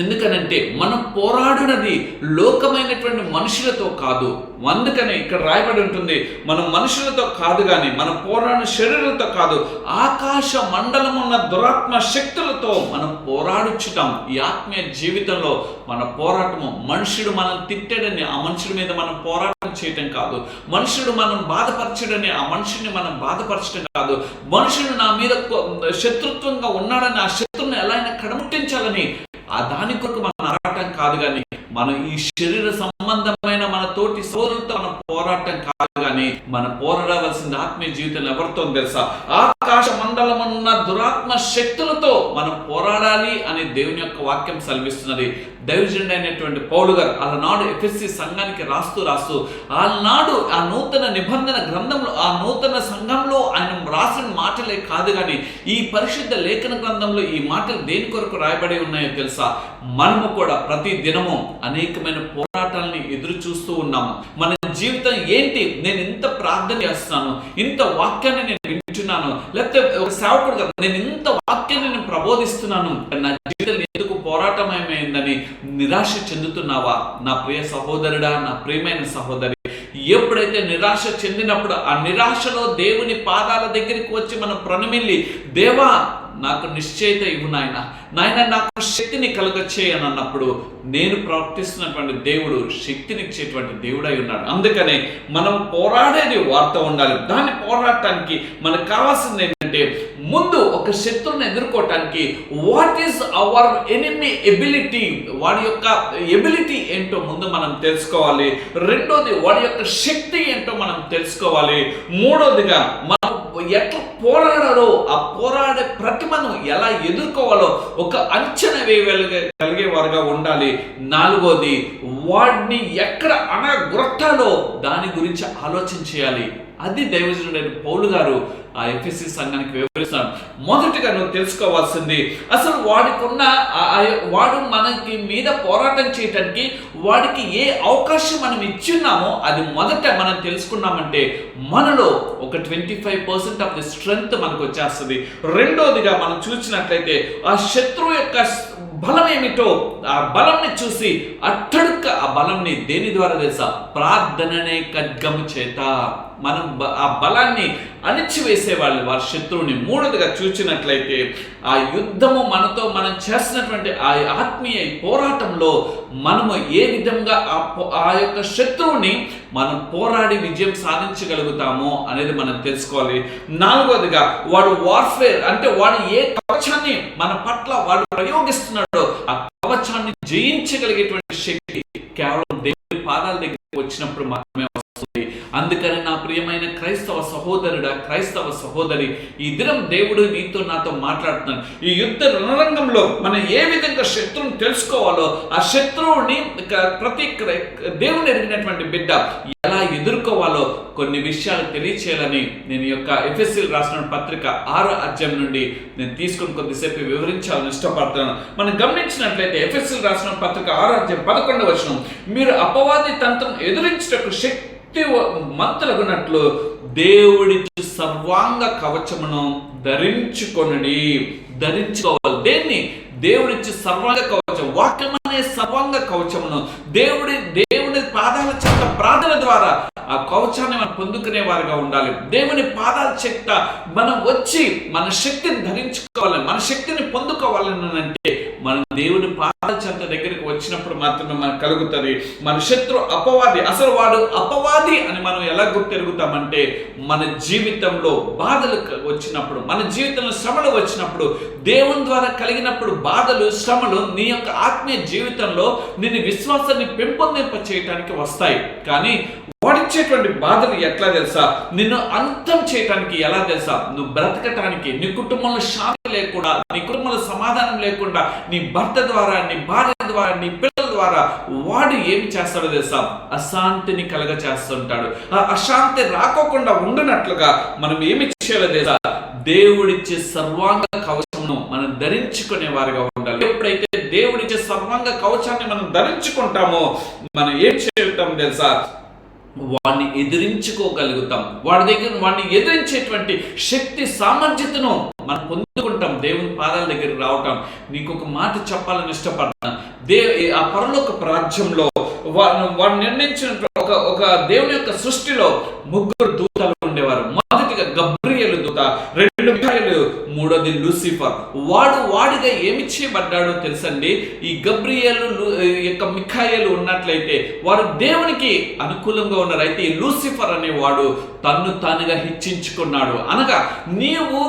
ఎందుకనంటే మనం పోరాడినది లోకమైనటువంటి మనుషులతో కాదు. అందుకనే ఇక్కడ రాయబడి ఉంటుంది, మనం మనుషులతో కాదు, కానీ మన పోరాడిన శరీరంతో కాదు, ఆకాశ మండలం ఉన్న దురాత్మ శక్తులతో మనం పోరాడుచుటాం. ఈ ఆత్మీయ జీవితంలో మన పోరాటము మనుషుడు మనం తిట్టాడని ఆ మనుషుడి మీద మనం పోరాటం చేయటం కాదు. మనుషుడు మనం బాధపరచడని ఆ మనుషుడిని మనం బాధపరచడం కాదు. మనుషుడు నా మీద శత్రుత్వంగా ఉన్నాడని ఆ శత్రువుని ఎలా అయినా కడముట్టించాలని ఆ దాని కొరకు మనం అడగటం కాదు. కానీ మనం ఈ శరీర సంబంధమైన మన తోటి సోదరులతో మనం పోరాటం కాదు కానీ మన పోరాడవలసిన ఆత్మీయ జీవితంలో ఎవరితో తెలుసా? ఆకాశ మండలమున్న దురాత్మ శక్తులతో మనం పోరాడాలి అని దేవుని యొక్క వాక్యం సెలవిస్తున్నది. దైవజనుడు అయినటువంటి పౌలు గారు ఆనాడు ఎఫెసీ సంఘానికి రాస్తూ ఆనాడు ఆ నూతన నిబంధన గ్రంథంలో, ఆ నూతన సంఘంలో ఆయన రాసిన మాటలే కాదు కానీ ఈ పరిశుద్ధ లేఖన గ్రంథంలో ఈ మాటలు దేని కొరకు రాయబడి ఉన్నాయో తెలుసా? మనము కూడా ప్రతి దినము అనేకమైన పోరాటాలని ఎదురు చూస్తూ ఉన్నాము. మన జీవితం ఏంటి? నేను ఇంత ప్రార్థన చేస్తున్నాను, ఇంత వాక్యాన్ని నేను వింటున్నాను, లేకపోతే ఒక సేవకుడు కదా నేను ఇంత వాక్యాన్ని నేను ప్రబోధిస్తున్నాను, నా జీవితం ఎందుకు పోరాటమయమైందని నిరాశ చెందుతున్నావా? నా ప్రియ సహోదరుడా, నా ప్రియమైన సహోదరి, ఎప్పుడైతే నిరాశ చెందినప్పుడు ఆ నిరాశలో దేవుని పాదాల దగ్గరికి వచ్చి మనం ప్రణమిల్లి, దేవా నాకు నిశ్చయిత ఇవ్వు నాయన, నాకు శక్తిని కలుగచేయని అన్నప్పుడు నేను ప్రవర్తిస్తున్నటువంటి దేవుడు శక్తినిచ్చేటువంటి దేవుడై ఉన్నాడు. అందుకనే మనం పోరాడేది వార్త ఉండాలి. దాన్ని పోరాటానికి మనకు కావాల్సింది ఏంటంటే, ముందు ఒక శత్రువుని ఎదుర్కోవటానికి what is our enemy ability, వాడి యొక్క ఎబిలిటీ ఏంటో ముందు మనం తెలుసుకోవాలి. రెండోది వాడి యొక్క శక్తి ఏంటో మనం తెలుసుకోవాలి. మూడోదిగా ఎట్లా పోరాడాలో ఆ పోరాడే ప్రతిమను ఎలా ఎదుర్కోవాలో ఒక అంచనా వేయగలిగే వారుగా ఉండాలి. నాలుగోది వాడిని ఎక్కడ అనగొట్టాలో దాని గురించి ఆలోచన చేయాలి. అది దైవజనుడైన పౌలు గారు ఆ ఎఫెసీ సంఘానికి వివరిస్తున్నారు. మొదటిగా నువ్వు తెలుసుకోవాల్సింది, అసలు వాడు మనకి మీద పోరాటం చేయటానికి వాడికి ఏ అవకాశం మనం ఇచ్చున్నామో అది మొదట మనం తెలుసుకున్నామంటే మనలో ఒక 25% ఆఫ్ ది స్ట్రెంగ్త్ మనకు వచ్చేస్తుంది. రెండోదిగా మనం చూసినట్లయితే ఆ శత్రువు యొక్క బలం ఏమిటో ఆ బలంని చూసి అట్టడుక్క ఆ బలంని దేని ద్వారా తెలుసా? ప్రార్థననే ఖడ్గము చేత మనం ఆ బలాన్ని అణిచివేసేవాళ్ళు వారి శత్రువుని. మూడోదిగా చూసినట్లయితే ఆ యుద్ధము మనతో మనం చేస్తున్నటువంటి ఆ ఆత్మీయ పోరాటంలో మనము ఏ విధంగా ఆ యొక్క శత్రువుని మనం పోరాడి విజయం సాధించగలుగుతామో అనేది మనం తెలుసుకోవాలి. నాలుగోదిగా వాడు వార్ఫేర్ అంటే వాడు ఏ కవచాన్ని మన పట్ల వాడు ప్రయోగిస్తున్నాడో ఆ కవచాన్ని జయించగలిగేటువంటి శక్తి కేవలం దేవుని పాదాల దగ్గర వచ్చినప్పుడు మాత్రమే వస్తుంది. అందుకని నా ప్రియమైన క్రైస్తవ సహోదరుడా, క్రైస్తవ సహోదరి, ఈ దినం దేవుడు నీతో నాతో మాట్లాడుతున్నాడు. ఈ యుద్ధ రణరంగంలో మనం ఏ విధంగా శత్రువుని తెలుసుకోవాలో, ఆ శత్రువుని ప్రతి దేవుని ఎరిగినటువంటి బిడ్డ ఎలా ఎదుర్కోవాలో కొన్ని విషయాలు తెలియచేయాలని నేను యొక్క ఎఫెసీయులకు రాసిన పత్రిక 6వ అధ్యాయం నుండి నేను తీసుకుని కొద్దిసేపు వివరించాలని ఇష్టపడుతున్నాను. మనం గమనించినట్లయితే ఎఫెసీయులకు రాసిన పత్రిక 6వ అధ్యాయం 11వ వచనం, మీరు అపవాది తంత్రం ఎదురించుటకు మంతులగునట్లు దేవుడిచ్చి సర్వాంగ కవచమును ధరించుకోవాలి. దేన్ని? దేవుడిచ్చి సర్వాంగ కవచం, వాక్యం అనే సర్వాంగ కవచమును దేవుడి పాదాల చెత్త ప్రార్థన ద్వారా ఆ కవచాన్ని మనం పొందుకునే వారిగా ఉండాలి. దేవుని పాదాల చెత్త మనం వచ్చి మన శక్తిని ధరించుకోవాలని, మన శక్తిని పొందుకోవాలని అంటే మన దేవుని పాదాల చెత్త దగ్గరికి వచ్చినప్పుడు మాత్రమే మనకు కలుగుతుంది. మన శత్రు అపవాది. అసలు వాడు అపవాది అని మనం ఎలా గుర్తెరుగుతామంటే, మన జీవితంలో బాధలు వచ్చినప్పుడు, మన జీవితంలో శ్రమలు వచ్చినప్పుడు, దేవుని ద్వారా కలిగినప్పుడు బాధలు, శ్రమలు నీ యొక్క ఆత్మీయ జీవితంలో నిన్ను విశ్వాసాన్ని పెంపొందింప చేయడానికి వస్తాయి. కానీ వాడిచ్చేటువంటి బాధలు ఎట్లా తెలుసా? నిన్ను అంతం చేయటానికి ఎలా తెలుసా? నువ్వు బ్రతకటానికి, నీ కుటుంబంలో శాంతి లేకుండా, నీ కుటుంబంలో సమాధానం లేకుండా, నీ భర్త ద్వారా, నీ భార్య ద్వారా, నీ పిల్లల ద్వారా వాడు ఏమి చేస్తాడో తెలుసా? అశాంతిని కలగ చేస్తుంటాడు. ఆ అశాంతి రాకోకుండా ఉండునట్లుగా మనం ఏమి చేయాలో తెలుసా? దేవుడిచ్చే సర్వాంగ కవచమును మనం ధరించుకునే వారిగా ఉండాలి. ఎప్పుడైతే దేవుడిచ్చే సర్వాంగ కవచాన్ని మనం ధరించుకుంటామో మనం ఏం చేస్తాం తెలుసా? వాడిని ఎదిరించుకోగలుగుతాం. వాడిని ఎదిరించేటువంటి శక్తి, సామర్థ్యతను మనం పొందుకుంటాం దేవుని పాదాల దగ్గరికి రావటం. నీకు ఒక మాట చెప్పాలని ఇష్టపడతాను. ఆ పరలోక రాజ్యంలో వాడు నిర్ణయించిన ఒక దేవుని యొక్క సృష్టిలో 3 దూతలు ఉండేవారు. మొదటిగా గబ్రియేలు దూత, 2 మిఖాయేలు, 3వ రెండోది లూసిఫర్. వాడిగా ఏమి చేయబడ్డాడో తెలుసండి. ఈ గబ్రియేలు యొక్క మిఖాయేలు ఉన్నట్లయితే వారు దేవునికి అనుకూలంగా ఉన్నారు. అయితే ఈ లూసిఫర్ అనేవాడు తన్ను తానుగా హెచ్చించుకున్నాడు. అనగా నువ్వు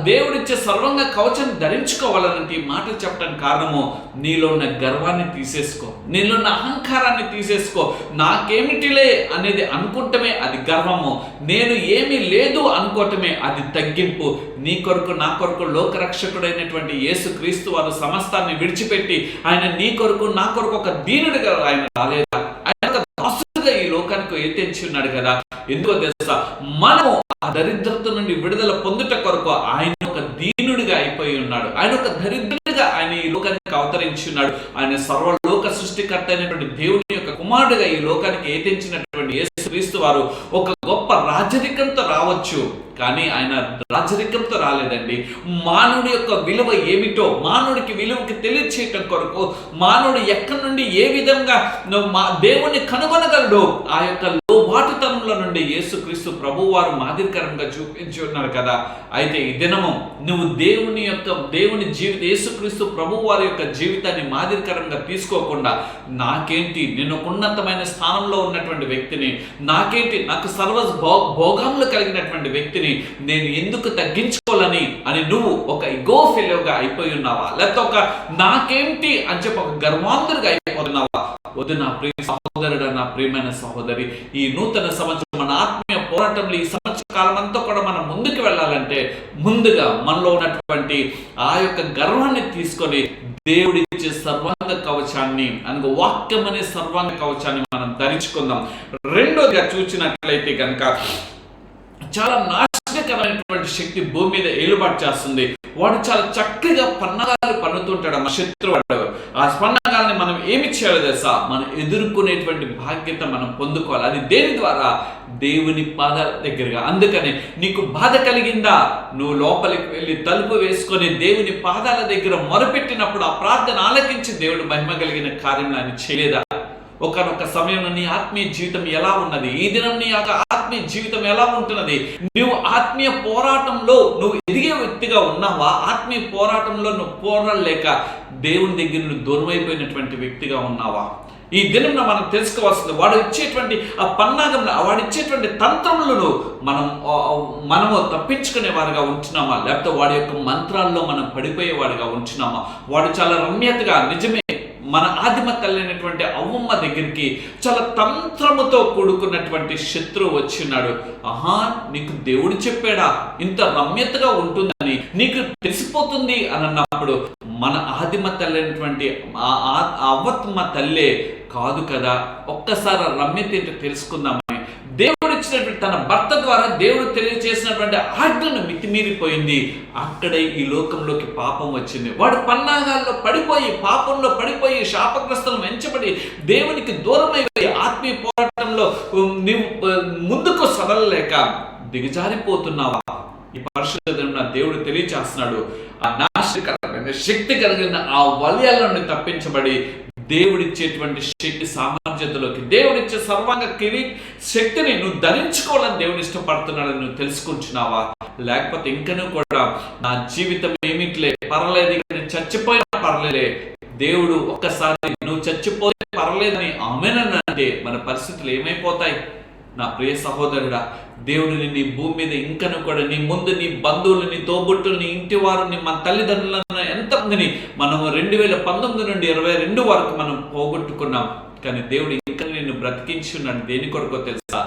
దేవుడిచ్చే సర్వంగ కవచాన్ని ధరించుకోవాలనంటే ఈ మాటలు చెప్పడానికి కారణము నీలో ఉన్న గర్వాన్ని తీసేసుకో, నీలో ఉన్న అహంకారాన్ని తీసేసుకో. నాకేమిటిలే అనేది అనుకుంటమే అది గర్వము, నేను ఏమీ లేదు అనుకోవటమే అది తగ్గింపు. నీ కొరకు నా కొరకు లోకరక్షకుడైనటువంటి యేసుక్రీస్తు వారు సమస్తాన్ని విడిచిపెట్టి ఆయన నీ కొరకు నా కొరకు ఒక దీనుడిగా ఆయన రాలేదా? ఆయన ఒక దాసుడుగా ఈ లోకానికి ఎత్తించి ఉన్నాడు కదా. ఎందుకో తెలుసా, మనము ఆ దరిద్రత నుండి విడుదల పొందుట కొరకు ఆయన ఒక దీనుడిగా అయిపోయి ఉన్నాడు. ఆయన ఒక దరిద్రుడిగా ఆయన ఈ లోకానికి అవతరించి ఉన్నాడు. ఆయన సర్వలోక సృష్టికర్త అయినటువంటి దేవుని యొక్క కుమారుడిగా ఈ లోకానికి ఏతించినటువంటి యేసుక్రీస్తు వారు ఒక గొప్ప రాజరికంతో రావచ్చు, కానీ ఆయన రాజరికంతో రాలేదండి. మానవుడి యొక్క విలువ ఏమిటో మానవుడికి విలువకి తెలియచేయటం కొరకు, మానవుడు ఎక్కడి నుండి ఏ విధంగా దేవుణ్ణి కనుగొనగలడు ఆ యొక్క లోబాటుతనంలో నుండి యేసుక్రీస్తు ప్రభు వారు మాదిరికరంగా చూపించి ఉన్నారు కదా. అయితే ఈ దినము నువ్వు దేవుని జీవిత యేసుక్రీస్తు ప్రభు వారి యొక్క జీవితాన్ని మాదిరికరంగా తీసుకోకుండా నాకేంటి, నేను ఒక ఉన్నతమైన స్థానంలో ఉన్నటువంటి వ్యక్తిని, నాకేంటి, నాకు సర్వ భోగములు కలిగినటువంటి వ్యక్తిని నేను ఎందుకు తగ్గించుకోవాలని అని నువ్వు ఒక ఇగో ఫెలోగా అయిపోయి ఉన్నావా? లేకపోతే ఒక నాకేంటి అని చెప్పి ఒక గర్వాంధుడిగా అయిపోతున్నావా? వద్దు నా ప్రియ సహోదరుడు, నా ప్రియమైన సహోదరి, ఈ నూతన సంవత్సరం మన ఆత్మీయ పోరాటంలో ఈ సంవత్సర కాలం అంతా కూడా మనం ముందుకు వెళ్ళాలంటే ముందుగా మనలో ఉన్నటువంటి ఆ యొక్క గర్వాన్ని తీసుకొని దేవుడిచ్చే సర్వాంగ కవచాన్ని అనగా వాక్యం అనే సర్వాంగ కవచాన్ని మనం ధరించుకుందాం. రెండోదిగా చూసినట్లయితే కనుక చాలా నాశనకరమైనటువంటి శక్తి భూమి మీద ఏలుబాటు చేస్తుంది. వాడు చాలా చక్కగా పన్నాగాలు పన్నుతుంటాడు మన శత్రువాడు. ఆ పన్నాగాల్ని మనం ఏమి చేయాలి తెలుసా? మనం ఎదుర్కొనేటువంటి బాధ్యత మనం పొందుకోవాలి. అది దేని ద్వారా? దేవుని పాదాల దగ్గరగా. అందుకని నీకు బాధ కలిగిందా, నువ్వు లోపలికి వెళ్ళి తలుపు వేసుకొని దేవుని పాదాల దగ్గర మొరపెట్టినప్పుడు ఆ ప్రార్థన ఆలకించి దేవుడు మహిమ కలిగిన కార్యం ఆయన చేయలేదా? ఒకనొక సమయంలో నీ ఆత్మీయ జీవితం ఎలా ఉన్నది? ఈ దినం నీ యొక్క ఆత్మీయ జీవితం ఎలా ఉంటున్నది? నువ్వు ఆత్మీయ పోరాటంలో నువ్వు ఎదిగే వ్యక్తిగా ఉన్నావా? ఆత్మీయ పోరాటంలో నువ్వు పోరాడలేక దేవుని దగ్గర నువ్వు దూరం అయిపోయినటువంటి వ్యక్తిగా ఉన్నావా? ఈ దినం మనం తెలుసుకోవాల్సింది, వాడు ఇచ్చేటువంటి ఆ పన్నాగంలో, వాడు ఇచ్చేటువంటి తంత్రములను మనము తప్పించుకునే వారిగా ఉంటున్నామా? లేకపోతే వాడి యొక్క మంత్రాల్లో మనం పడిపోయేవాడిగా ఉంటున్నామా? వాడు చాలా రమ్యతగా, నిజమే, మన ఆదిమ తల్లి అయినటువంటి అవ్వమ్మ దగ్గరికి చాలా తంత్రముతో కూడుకున్నటువంటి శత్రువు వచ్చినాడు. ఆహా, నీకు దేవుడు చెప్పాడా ఇంత రమ్యతగా ఉంటుందని, నీకు తెలిసిపోతుంది అని అన్నప్పుడు మన ఆదిమ తల్లి అయినటువంటి అవ్వమ్మ తల్లే కాదు కదా. ఒక్కసారి రమ్యత ఏంటో తెలుసుకుందామని దేవుడు ఇచ్చినటువంటి తన భర్త ద్వారా దేవుడు తెలియజేసినటువంటి ఆజ్ఞను మితిమీరిపోయింది. అక్కడే ఈ లోకంలోకి పాపం వచ్చింది. వాడు పన్నాగాల్లో పడిపోయి, పాపంలో పడిపోయి, శాపగ్రస్తులను వెంచబడి దేవునికి దూరమైపోయి ఆత్మీయ పోరాటంలో నీవు ముందుకు సడలలేక దిగజారిపోతున్నావా? ఈ పరిశుద్ధ దేవుడు తెలియచేస్తున్నాడు, ఆ నాశకరమైన శక్తి కలిగిన ఆ వలయాల నుండి తప్పించబడి దేవుడిచ్చేటువంటి శక్తి సామర్థ్యతలోకి, దేవుడిచ్చే సర్వాంగ శక్తిని నువ్వు ధరించుకోవాలని దేవుడు ఇష్టపడుతున్నాడని నువ్వు తెలుసుకుంటున్నావా? లేకపోతే ఇంకనూ కూడా నా జీవితం ఏమిట్లే, పర్లేదు, నేను చచ్చిపోయినా పర్లేదే, దేవుడు ఒక్కసారి నువ్వు చచ్చిపోతే పర్లేదని ఆమేనంటే మన పరిస్థితులు ఏమైపోతాయి? నా ప్రియ సహోదరుడా, దేవుడిని నీ భూమి మీద ఇంకను కూడా నీ ముందు నీ బంధువులు, నీ తోబుట్టులు, నీ ఇంటి వారిని, మన తల్లిదండ్రులను ఎంతమందిని మనము 2019 నుండి 2022 వరకు మనం పోగొట్టుకున్నాం. కానీ దేవుడు ఇంకా నిన్ను బ్రతికించున్నాడు. దేని కొరకు తెలుసా?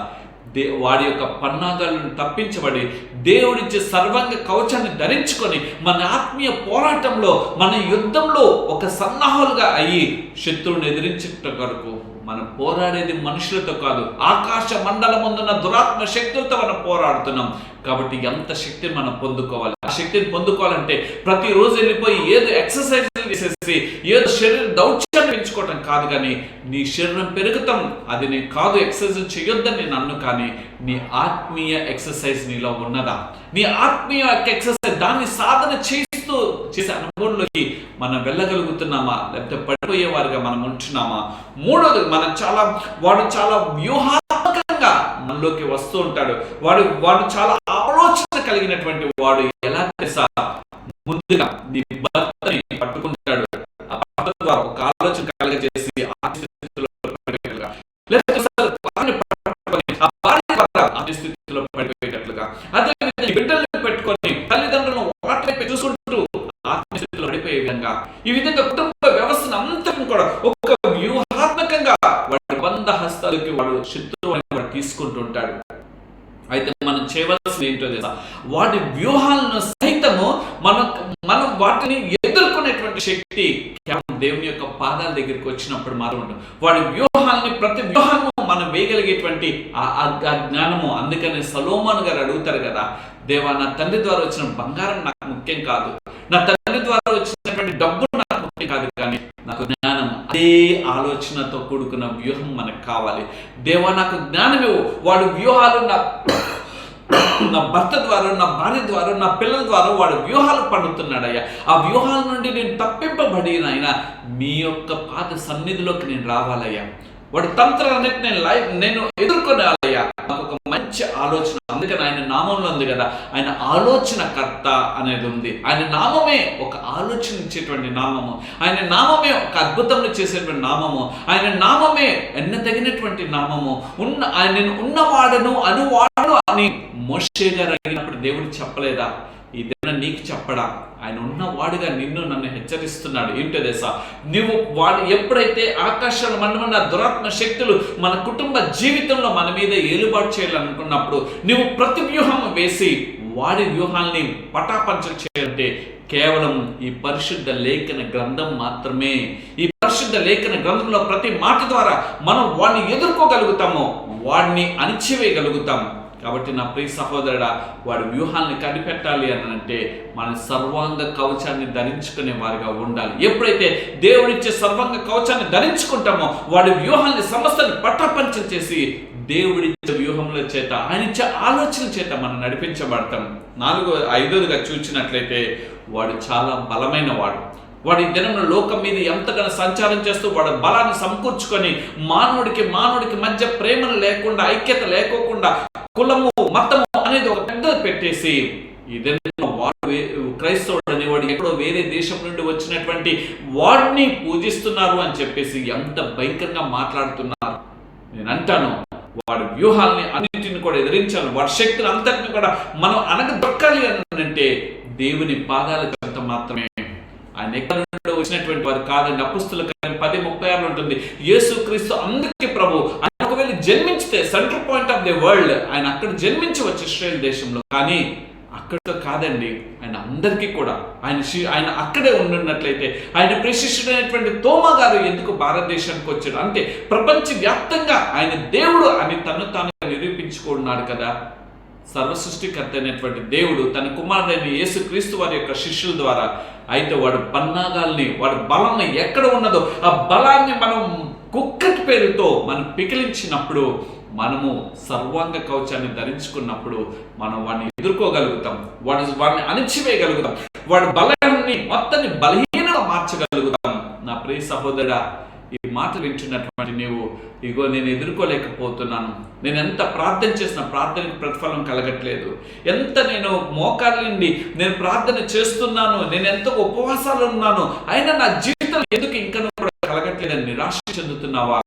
వాడి యొక్క పన్నాగాలను తప్పించబడి దేవుడిచ్చే సర్వాంగ కవచాన్ని ధరించుకొని మన ఆత్మీయ పోరాటంలో, మన యుద్ధంలో ఒక సన్నాహాలుగా అయ్యి శత్రువుని ఎదిరించట కొరకు మనం పోరాడేది మనుషులతో కాదు, ఆకాశ మండలమున్న దురాత్మ శక్తులతో మనం పోరాడుతున్నాం. కాబట్టి ఎంత శక్తిని మనం పొందుకోవాలి? ఆ శక్తిని పొందుకోవాలంటే ప్రతిరోజు వెళ్ళిపోయి ఏదో ఎక్సర్సైజ్ చేసేసి ఏదో శరీర దౌత్యాన్ని పెంచుకోవటం కాదు, కానీ నీ శరీరం పెరుగుతాం అది నేను కాదు, ఎక్సర్సైజ్ చేయొద్దని నేను అన్ను. కానీ నీ ఆత్మీయ ఎక్సర్సైజ్ నీలో ఉన్నదా? నీ ఆత్మీయ ఎక్సర్సైజ్ దాన్ని సాధన చేసే అనుభవంలోకి మనం వెళ్ళగలుగుతున్నామా? లేకపోతే పడిపోయేవారుగా మనం ఉంటున్నామా? మూడోది, వాడు చాలా వ్యూహాత్మకంగా మనలోకి వస్తూ ఉంటాడు. వాడు చాలా ఆలోచన కలిగినటువంటి వాడు. ఎలా తెలుసా? ముందుగా నీ భర్తని పట్టుకుంటాడు. ఆ భర్త ద్వారా ఒక ఆలోచన కలగజేసి స్థితిలో పడిపోయేటట్లుగా, అదేవిధంగా బిడ్డల్ని పెట్టుకొని తల్లిదండ్రులను వాటి చూసుకుంటూ ఆత్మస్థితిలో పడిపోయే విధంగా, ఈ విధంగా కుటుంబ వ్యవస్థను అంతటిని కూడా ఒక వ్యూహాత్మకంగా వాడి బంధ హస్తాలకి వాడు శత్రువు అని వాడు తీసుకుంటూ ఉంటాడు. అయితే మనం చేయవలసింది ఏంటో తెలుసా, వాటి వ్యూహాలను సైతము మనం వాటిని ఎదుర్కొనేటువంటి శక్తి కేవలం దేవుని యొక్క పాదాల దగ్గరికి వచ్చినప్పుడు మాత్రం ఉంటుంది. వాడి వ్యూహాన్ని, ప్రతి వ్యూహాన్ని మనం వేయగలిగేటువంటి ఆ జ్ఞానము. అందుకని సొలొమోను గారు అడుగుతారు కదా, దేవా నా తండ్రి ద్వారా వచ్చిన బంగారం నాకు ముఖ్యం కాదు, నా తండ్రి ద్వారా వచ్చినటువంటి డబ్బు నాకు ముఖ్యం కాదు, కానీ నాకు జ్ఞానం, అదే ఆలోచనతో కూడుకున్న వ్యూహం మనకు కావాలి. దేవా నాకు జ్ఞానం ఇవ్వు. వాడు వ్యూహాలు నా భర్త ద్వారా, నా భార్య ద్వారా, నా పిల్లల ద్వారా వాడు వ్యూహాలు పడుతున్నాడయ్యా. ఆ వ్యూహాల నుండి నేను తప్పింపబడినైనా మీ యొక్క పాద సన్నిధిలోకి నేను రావాలయ్యా. వాడి తంత్రాలన్నిటి నేను ఎదుర్కొనాలయ్యా. నాకు ఒక మంచి ఆలోచన. అందుకని ఆయన నామంలో ఉంది కదా, ఆయన ఆలోచనకర్త అనేది ఉంది. ఆయన నామమే ఒక ఆలోచన ఇచ్చేటువంటి నామము, ఆయన నామమే ఒక అద్భుతం చేసేటువంటి నామము, ఆయన నామమే ఎన్నదగినటువంటి నామము. ఆయన ఉన్నవాడను అనువాడు అని మోషే గారు అడిగినప్పుడు దేవుడు చెప్పలేదా? ఈ దేవుడు నీకు చెప్పడా? ఆయన ఉన్నవాడుగా నిన్ను నన్ను హెచ్చరిస్తున్నాడు. ఏంటో తెలుసా, నువ్వు వాడు ఎప్పుడైతే ఆకాశాల మండమన్న దురాత్మ శక్తులు మన కుటుంబ జీవితంలో మన మీద ఏలుబాటు చేయాలనుకున్నప్పుడు నువ్వు ప్రతి వ్యూహం వేసి వాడి వ్యూహాల్ని పటాపంచలు చేయాలంటే కేవలం ఈ పరిశుద్ధ లేఖన గ్రంథం మాత్రమే. ఈ పరిశుద్ధ లేఖన గ్రంథంలో ప్రతి మాట ద్వారా మనం వాడిని ఎదుర్కోగలుగుతాము, వాడిని అణిచివేయగలుగుతాం. కాబట్టి నా ప్రియ సహోదరుడా, వాడి వ్యూహాన్ని కనిపెట్టాలి అని అంటే మన సర్వాంగ కవచాన్ని ధరించుకునే వారిగా ఉండాలి. ఎప్పుడైతే దేవుడిచ్చే సర్వాంగ కవచాన్ని ధరించుకుంటామో వాడి వ్యూహాన్ని సమస్తాన్ని పట్టపంచం చేసి దేవుడిచ్చే వ్యూహముల చేత, ఆయన ఇచ్చే ఆలోచనల చేత మనం నడిపించబడతాం. 5వదిగా చూసినట్లయితే వాడు చాలా బలమైన వాడు. వాడి దినంలో లోకం మీద ఎంతగానో సంచారం చేస్తూ వాడు బలాన్ని సమకూర్చుకొని మానవుడికి మధ్య ప్రేమను లేకుండా, ఐక్యత లేకోకుండా, కులము మతము అనేది ఒక పెద్ద పెట్టేసి వాడు క్రైస్తవుడు అనేవాడు ఎక్కడో వేరే దేశం నుండి వచ్చినటువంటి వాడిని పూజిస్తున్నారు అని చెప్పేసి ఎంత భయంకరంగా మాట్లాడుతున్నారు. నేను అంటాను, వాడి వ్యూహాల్ని అన్నింటిని కూడా ఎదిరించాలి. వాడి శక్తిని అంతటిని కూడా మనం అనగదొక్కాలి అని అంటే దేవుని పాదాల చెంత మాత్రమే. ఆయన ఎక్కడి నుండి వచ్చినటువంటి వారు కాదండి. అపొస్తలుల కార్యం 10:36 ఉంటుంది, యేసుక్రీస్తు అందరికీ ప్రభు. ఆయన ఒకవేళ జన్మించితే centre point of the world, ఆయన అక్కడ జన్మించవచ్చు ఇశ్రాయేల్ దేశంలో, కానీ అక్కడితో కాదండి, ఆయన అందరికీ కూడా ఆయన అక్కడే ఉండున్నట్లయితే ఆయన ప్రియశిష్యుడైనటువంటి తోమా గారు ఎందుకు భారతదేశానికి వచ్చాడు అంటే ప్రపంచ వ్యాప్తంగా ఆయన దేవుడు అని తను తాను నిరూపించుకున్నాడు కదా. సర్వసృష్టికర్త అయినటువంటి దేవుడు తన కుమారుడైన యేసుక్రీస్తు వారి యొక్క శిష్యుల ద్వారా, అయితే వాడు పన్నాగాల్ని, వాడి బలాన్ని ఎక్కడ ఉన్నదో ఆ బలాన్ని మనం కుక్కటి పేరుతో మనం పికిలించినప్పుడు, మనము సర్వాంగ కవచాన్ని ధరించుకున్నప్పుడు మనం వాడిని ఎదుర్కోగలుగుతాం, వాడిని అణిచివేయగలుగుతాం, వాడి బలాన్ని మొత్తాన్ని బలహీనంగా మార్చగలుగుతాం. నా ప్రియ సహోదరుడా, ఈ మాట వింటున్నటువంటి నీవు, ఇగో నేను ఎదుర్కోలేకపోతున్నాను, నేను ఎంత ప్రార్థన చేసిన ప్రార్థనకి ప్రతిఫలం కలగట్లేదు, ఎంత నేను మోకాళ్ళండి నేను ప్రార్థన చేస్తున్నాను, నేను ఎంతో ఉపవాసాలు ఉన్నాను, అయినా నా జీవితం ఎందుకు ఇంకా కూడా కలగట్లేదని నిరాశ చెందుతున్నావా?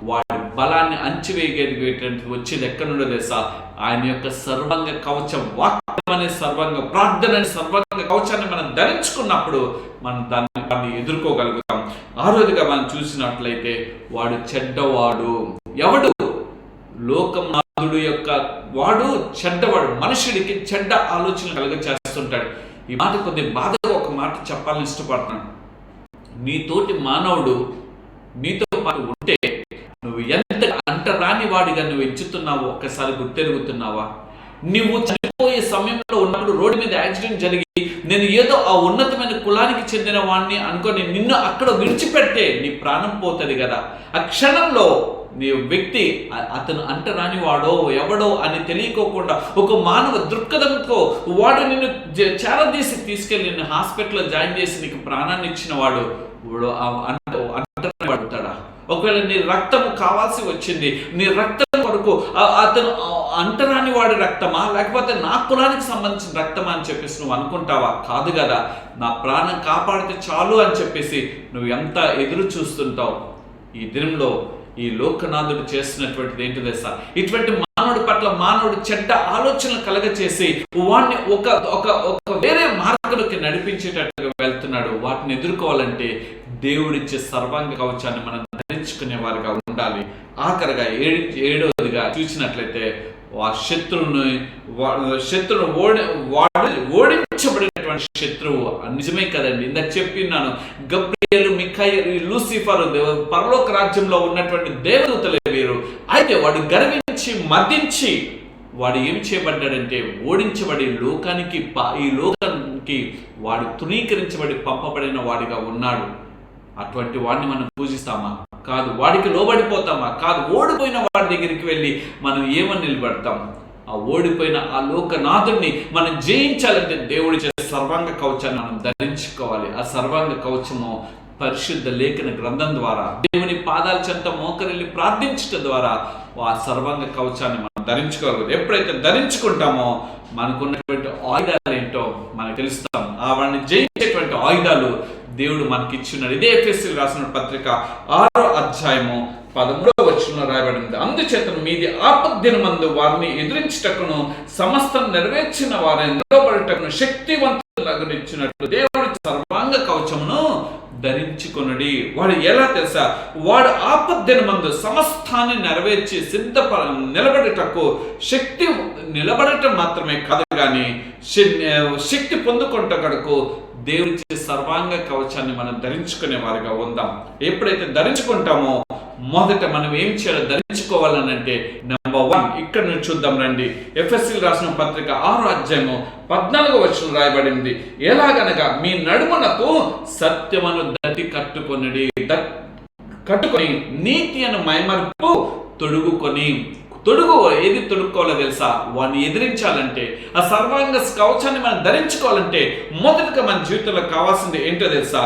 వాడి బలాన్ని అంచివేయగలిగేటువంటి వచ్చేది ఎక్కడి నుండో తెలుసా? ఆయన యొక్క సర్వాంగ కవచం, వాక్యం అనే సర్వాంగ, ప్రార్థన అనే సర్వాంగ కవచాన్ని మనం ధరించుకున్నప్పుడు మనం దాన్ని ఎదుర్కోగలుగుతాం. 6వదిగా మనం చూసినట్లయితే వాడు చెడ్డవాడు. ఎవడు? లోకనాథుడు యొక్క వాడు చెడ్డవాడు. మనుషుడికి చెడ్డ ఆలోచన కలుగ చేస్తుంటాడు. ఈ మాట కొద్ది బాధగా ఒక మాట చెప్పాలని ఇష్టపడుతున్నాను. నీతోటి మానవుడు నీతో పాటు ఉంటే నువ్వు ఎంత అంటరాని వాడిగా నువ్వు ఎంచుతున్నావో ఒక్కసారి గుర్తెరుగుతున్నావా? నువ్వు చనిపోయే సమయంలో ఉన్నప్పుడు రోడ్డు మీద యాక్సిడెంట్ జరిగి నేను ఏదో ఆ ఉన్నతమైన కులానికి చెందిన వాడిని అనుకొని నిన్ను అక్కడ విడిచిపెడితే నీ ప్రాణం పోతుంది కదా. ఆ క్షణంలో నీ వ్యక్తి అతను అంటరాని వాడో ఎవడో అని తెలియకోకుండా ఒక మానవ దృక్పథంతో వాడు నిన్ను చేరదీసి తీసుకెళ్ళి నిన్ను హాస్పిటల్లో జాయిన్ చేసి నీకు ప్రాణాన్ని ఇచ్చిన వాడు అంటరాని పడుతాడా? ఒకవేళ నీ రక్తము కావాల్సి వచ్చింది, నీ రక్తం వాడు కొరకు అతను అంటరాని వాడి రక్తమా, లేకపోతే నా కులానికి సంబంధించిన రక్తమా అని చెప్పేసి నువ్వు అనుకుంటావా? కాదు కదా, నా ప్రాణం కాపాడితే చాలు అని చెప్పేసి నువ్వు ఎంత ఎదురు చూస్తుంటావు. ఈ దినంలో ఈ లోకనాథుడు చేస్తున్నటువంటిది ఏంటి తెలుసా? ఇటువంటి మానవుడి పట్ల మానవుడు చెడ్డ ఆలోచనలు కలగచేసి వాడిని ఒక వేరే మార్గంలోకి నడిపించేటట్టుగా వెళ్తున్నాడు. వాటిని ఎదుర్కోవాలంటే దేవుడిచ్చే సర్వాంగ కవచాన్ని మనం ధరించుకునే వారిగా ఉండాలి. ఆఖరిగా ఏడవదిగా చూసినట్లయితే ఆ శత్రువును ఓడించబడినటువంటి శత్రువు నిజమే కదండి. ఇందాక చెప్పినాను, గబ్రియలు, మిఖాయేలు, లూసిఫర్ పరలోక రాజ్యంలో ఉన్నటువంటి దేవదూతలే వీరు. అయితే వాడు గర్వించి మదించి వాడు ఏం చేయబడ్డాడంటే ఓడించబడి ఈ లోకానికి వాడు తృణీకరించబడి పంపబడిన వాడిగా ఉన్నాడు. అటువంటి వాడిని మనం పూజిస్తామా? కాదు. వాడికి లోబడిపోతామా? కాదు. ఓడిపోయిన వాడి దగ్గరికి వెళ్ళి మనం ఏమని నిలబడతాం? ఆ ఓడిపోయిన ఆ లోకనాథుడిని మనం జయించాలంటే దేవుడి చేసే సర్వాంగ కవచాన్ని మనం ధరించుకోవాలి. ఆ సర్వాంగ కవచము పరిశుద్ధ లేఖన గ్రంథం ద్వారా, దేవుని పాదాల చెంత మోకరిల్లి ప్రార్థించడం ద్వారా ఆ సర్వాంగ కవచాన్ని మనం ధరించుకోగలదు. ఎప్పుడైతే ధరించుకుంటామో మనకున్నటువంటి ఆయుధాలు ఏంటో మనకు తెలుస్తాం. వాడిని జయించేటువంటి ఆయుధాలు దేవుడు మనకి ఇచ్చున్నాడు. ఇదే ఎఫెసీయులకు రాసిన పత్రిక 6వ అధ్యాయము 13వ వచనంలో రాయబడింది. అందుచేత మీది ఆపద్దినమందు వారిని ఎదిరించుటకును సమస్తం నెరవేర్చిన వారిని నిలబడుటకును శక్తివంతులగునిచ్చినట్లు దేవుడి సర్వాంగ కవచమును ధరించుకొనుడి. వాడు ఎలా తెలుసా? వాడు ఆపద్దినమందు సమస్తాన్ని నెరవేర్చి నిలబడుటకు నిలబడటం మాత్రమే కాదు కానీ శక్తి పొందుకొనుటకు దేవుడిచ్చే సర్వాంగ కవచాన్ని మనం ధరించుకునే వారిగా ఉందాం. ఎప్పుడైతే ధరించుకుంటామో మొదట మనం ఏం చేయాలి? ధరించుకోవాలనంటే నెంబర్ 1 ఇక్కడ నుంచి చూద్దాం రండి. ఎఫెసీయులకు రాసిన పత్రిక 6వ అధ్యాయము 14వ వచనం రాయబడింది. ఎలాగనగా మీ నడుమునకు సత్యమును దట్టి కట్టుకొని నీతి అను మైమరుపు ఏది తొడుక్కోవాలో తెలుసా? వాడిని ఎదిరించాలంటే, ఆ సర్వాంగ కవచాన్ని మనం ధరించుకోవాలంటే మొదటిగా మన జీవితంలో కావాల్సింది ఏంటో తెలుసా?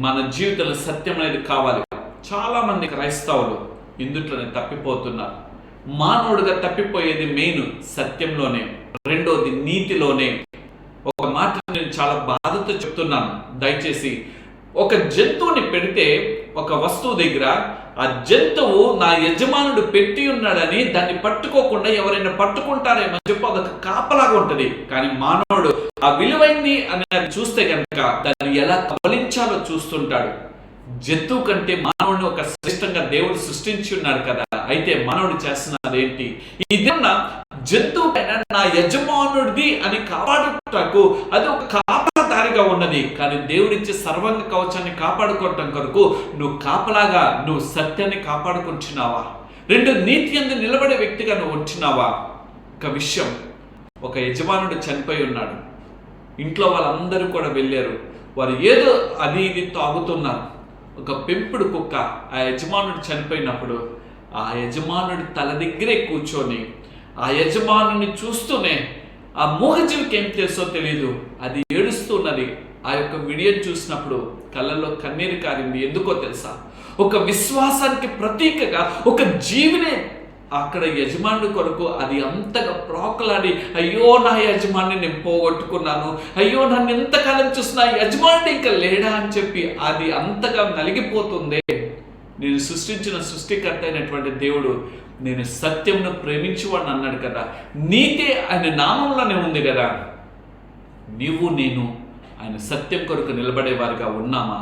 మన జీవితంలో సత్యం అనేది కావాలి. చాలా మంది క్రైస్తవులు ఇందుట్లోనే తప్పిపోతున్నారు. మానవుడిగా తప్పిపోయేది మెయిన్ సత్యంలోనే, రెండోది నీతిలోనే. ఒక మాట నేను చాలా బాధతో చెప్తున్నాను, దయచేసి. ఒక జంతువుని పెడితే ఒక వస్తువు దగ్గర, ఆ జంతువు నా యజమానుడు పెట్టి ఉన్నాడని దాన్ని పట్టుకోకుండా ఎవరైనా పట్టుకుంటారేమో చెప్పి అదొక కాపలాగా ఉంటది. కానీ మానవుడు ఆ విలువైంది అని చూస్తే కనుక దాన్ని ఎలా కబలించాలో చూస్తుంటాడు. జంతువు కంటే మానవుడిని ఒక శ్రేష్టంగా దేవుడు సృష్టించి ఉన్నాడు కదా. అయితే మానవుడు చేస్తున్నది ఏంటి? ఇదన్నా జంతువు నా యజమానుడిది అని కాపాడుటకు అది ఒక కాపలాదారిగా ఉన్నది. కానీ దేవుడిచ్చే సర్వాంగ కవచాన్ని కాపాడుకోవటం కొరకు నువ్వు కాపలాగా నువ్వు సత్యాన్ని కాపాడుకుంటున్నావా? 2 నీతి యందు నిలబడే వ్యక్తిగా నువ్వు ఉంటున్నావా? ఒక విషయం, ఒక యజమానుడు చనిపోయి ఉన్నాడు. ఇంట్లో వాళ్ళందరూ కూడా వెళ్ళారు. వారు ఏదో అది ఇది తాగుతున్నారు. ఒక పెంపుడు కుక్క ఆ యజమానుడు చనిపోయినప్పుడు ఆ యజమానుడి తల దగ్గరే కూర్చొని ఆ యజమానుని చూస్తూనే, ఆ మూగజీవికి ఏం తెలుసో తెలియదు, అది ఏడుస్తున్నది. ఆ యొక్క వీడియోని చూసినప్పుడు కళ్ళల్లో కన్నీరు కారింది. ఎందుకో తెలుసా? ఒక విశ్వాసానికి ప్రతీకగా ఒక జీవినే అక్కడ యజమానుడి కొరకు అది అంతగా ప్రోకలాడి, అయ్యో నా యజమాని నేను పోగొట్టుకున్నాను, అయ్యో నన్ను ఎంతకాలం చూస్తున్నా యజమానుడు ఇంకా లేడా అని చెప్పి అది అంతగా నలిగిపోతుంది. నేను సృష్టించిన సృష్టికర్త అయినటువంటి దేవుడు నేను సత్యంను ప్రేమించువాడిని అన్నాడు కదా. నీతి ఆయన నామంలోనే ఉంది కదా. నీవు నేను ఆయన సత్యం కొరకు నిలబడేవారిగా ఉన్నామా?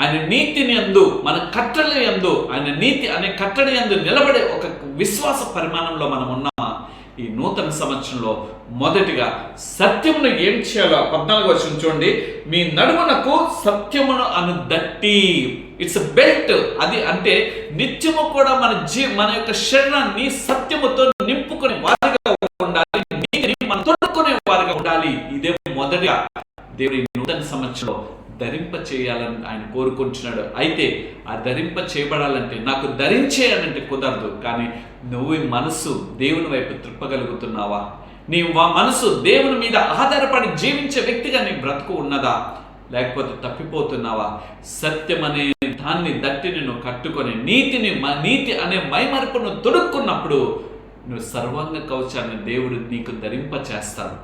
ఆయన నీతిని యందు, మన కట్టడి యందు, ఆయన నీతి అనే కట్టడి యందు నిలబడే ఒక విశ్వాస పరిమాణంలో మనం ఉన్నామా? ఈ నూతన సంవత్సరంలో మొదటిగా సత్యమును ఏం చేయాలో 14వ వచనం చూడండి. మీ నడుమునకు సత్యమును అను దట్టి, ఇట్స్ బెల్ట్. అది అంటే నిత్యము కూడా మన యొక్క శరీరాన్ని సత్యముతో నింపుకునే వారిగా ఉండాలి, నీతిని మనం తొడుక్కునే వారిగా ఉండాలి. ఇదే మొదటిగా దేవుడి నూతన సంవత్సరంలో ధరింప చేయాలని ఆయన కోరుకుంటున్నాడు. అయితే ఆ ధరింప చేయబడాలంటే నాకు ధరించేయాలంటే కుదరదు. కానీ నువ్వు మనసు దేవుని వైపు త్రిప్పగలుగుతున్నావా? నీ మనసు దేవుని మీద ఆధారపడి జీవించే వ్యక్తిగా నీ బ్రతుకు ఉన్నదా? లేకపోతే తప్పిపోతున్నావా? సత్యం అనే దాన్ని దట్టిని నువ్వు కట్టుకొని నీతి అనే మైమరుపును తొడుక్కున్నప్పుడు నువ్వు సర్వాంగ కవచాన్ని దేవుడు నీకు ధరింప చేస్తాడు.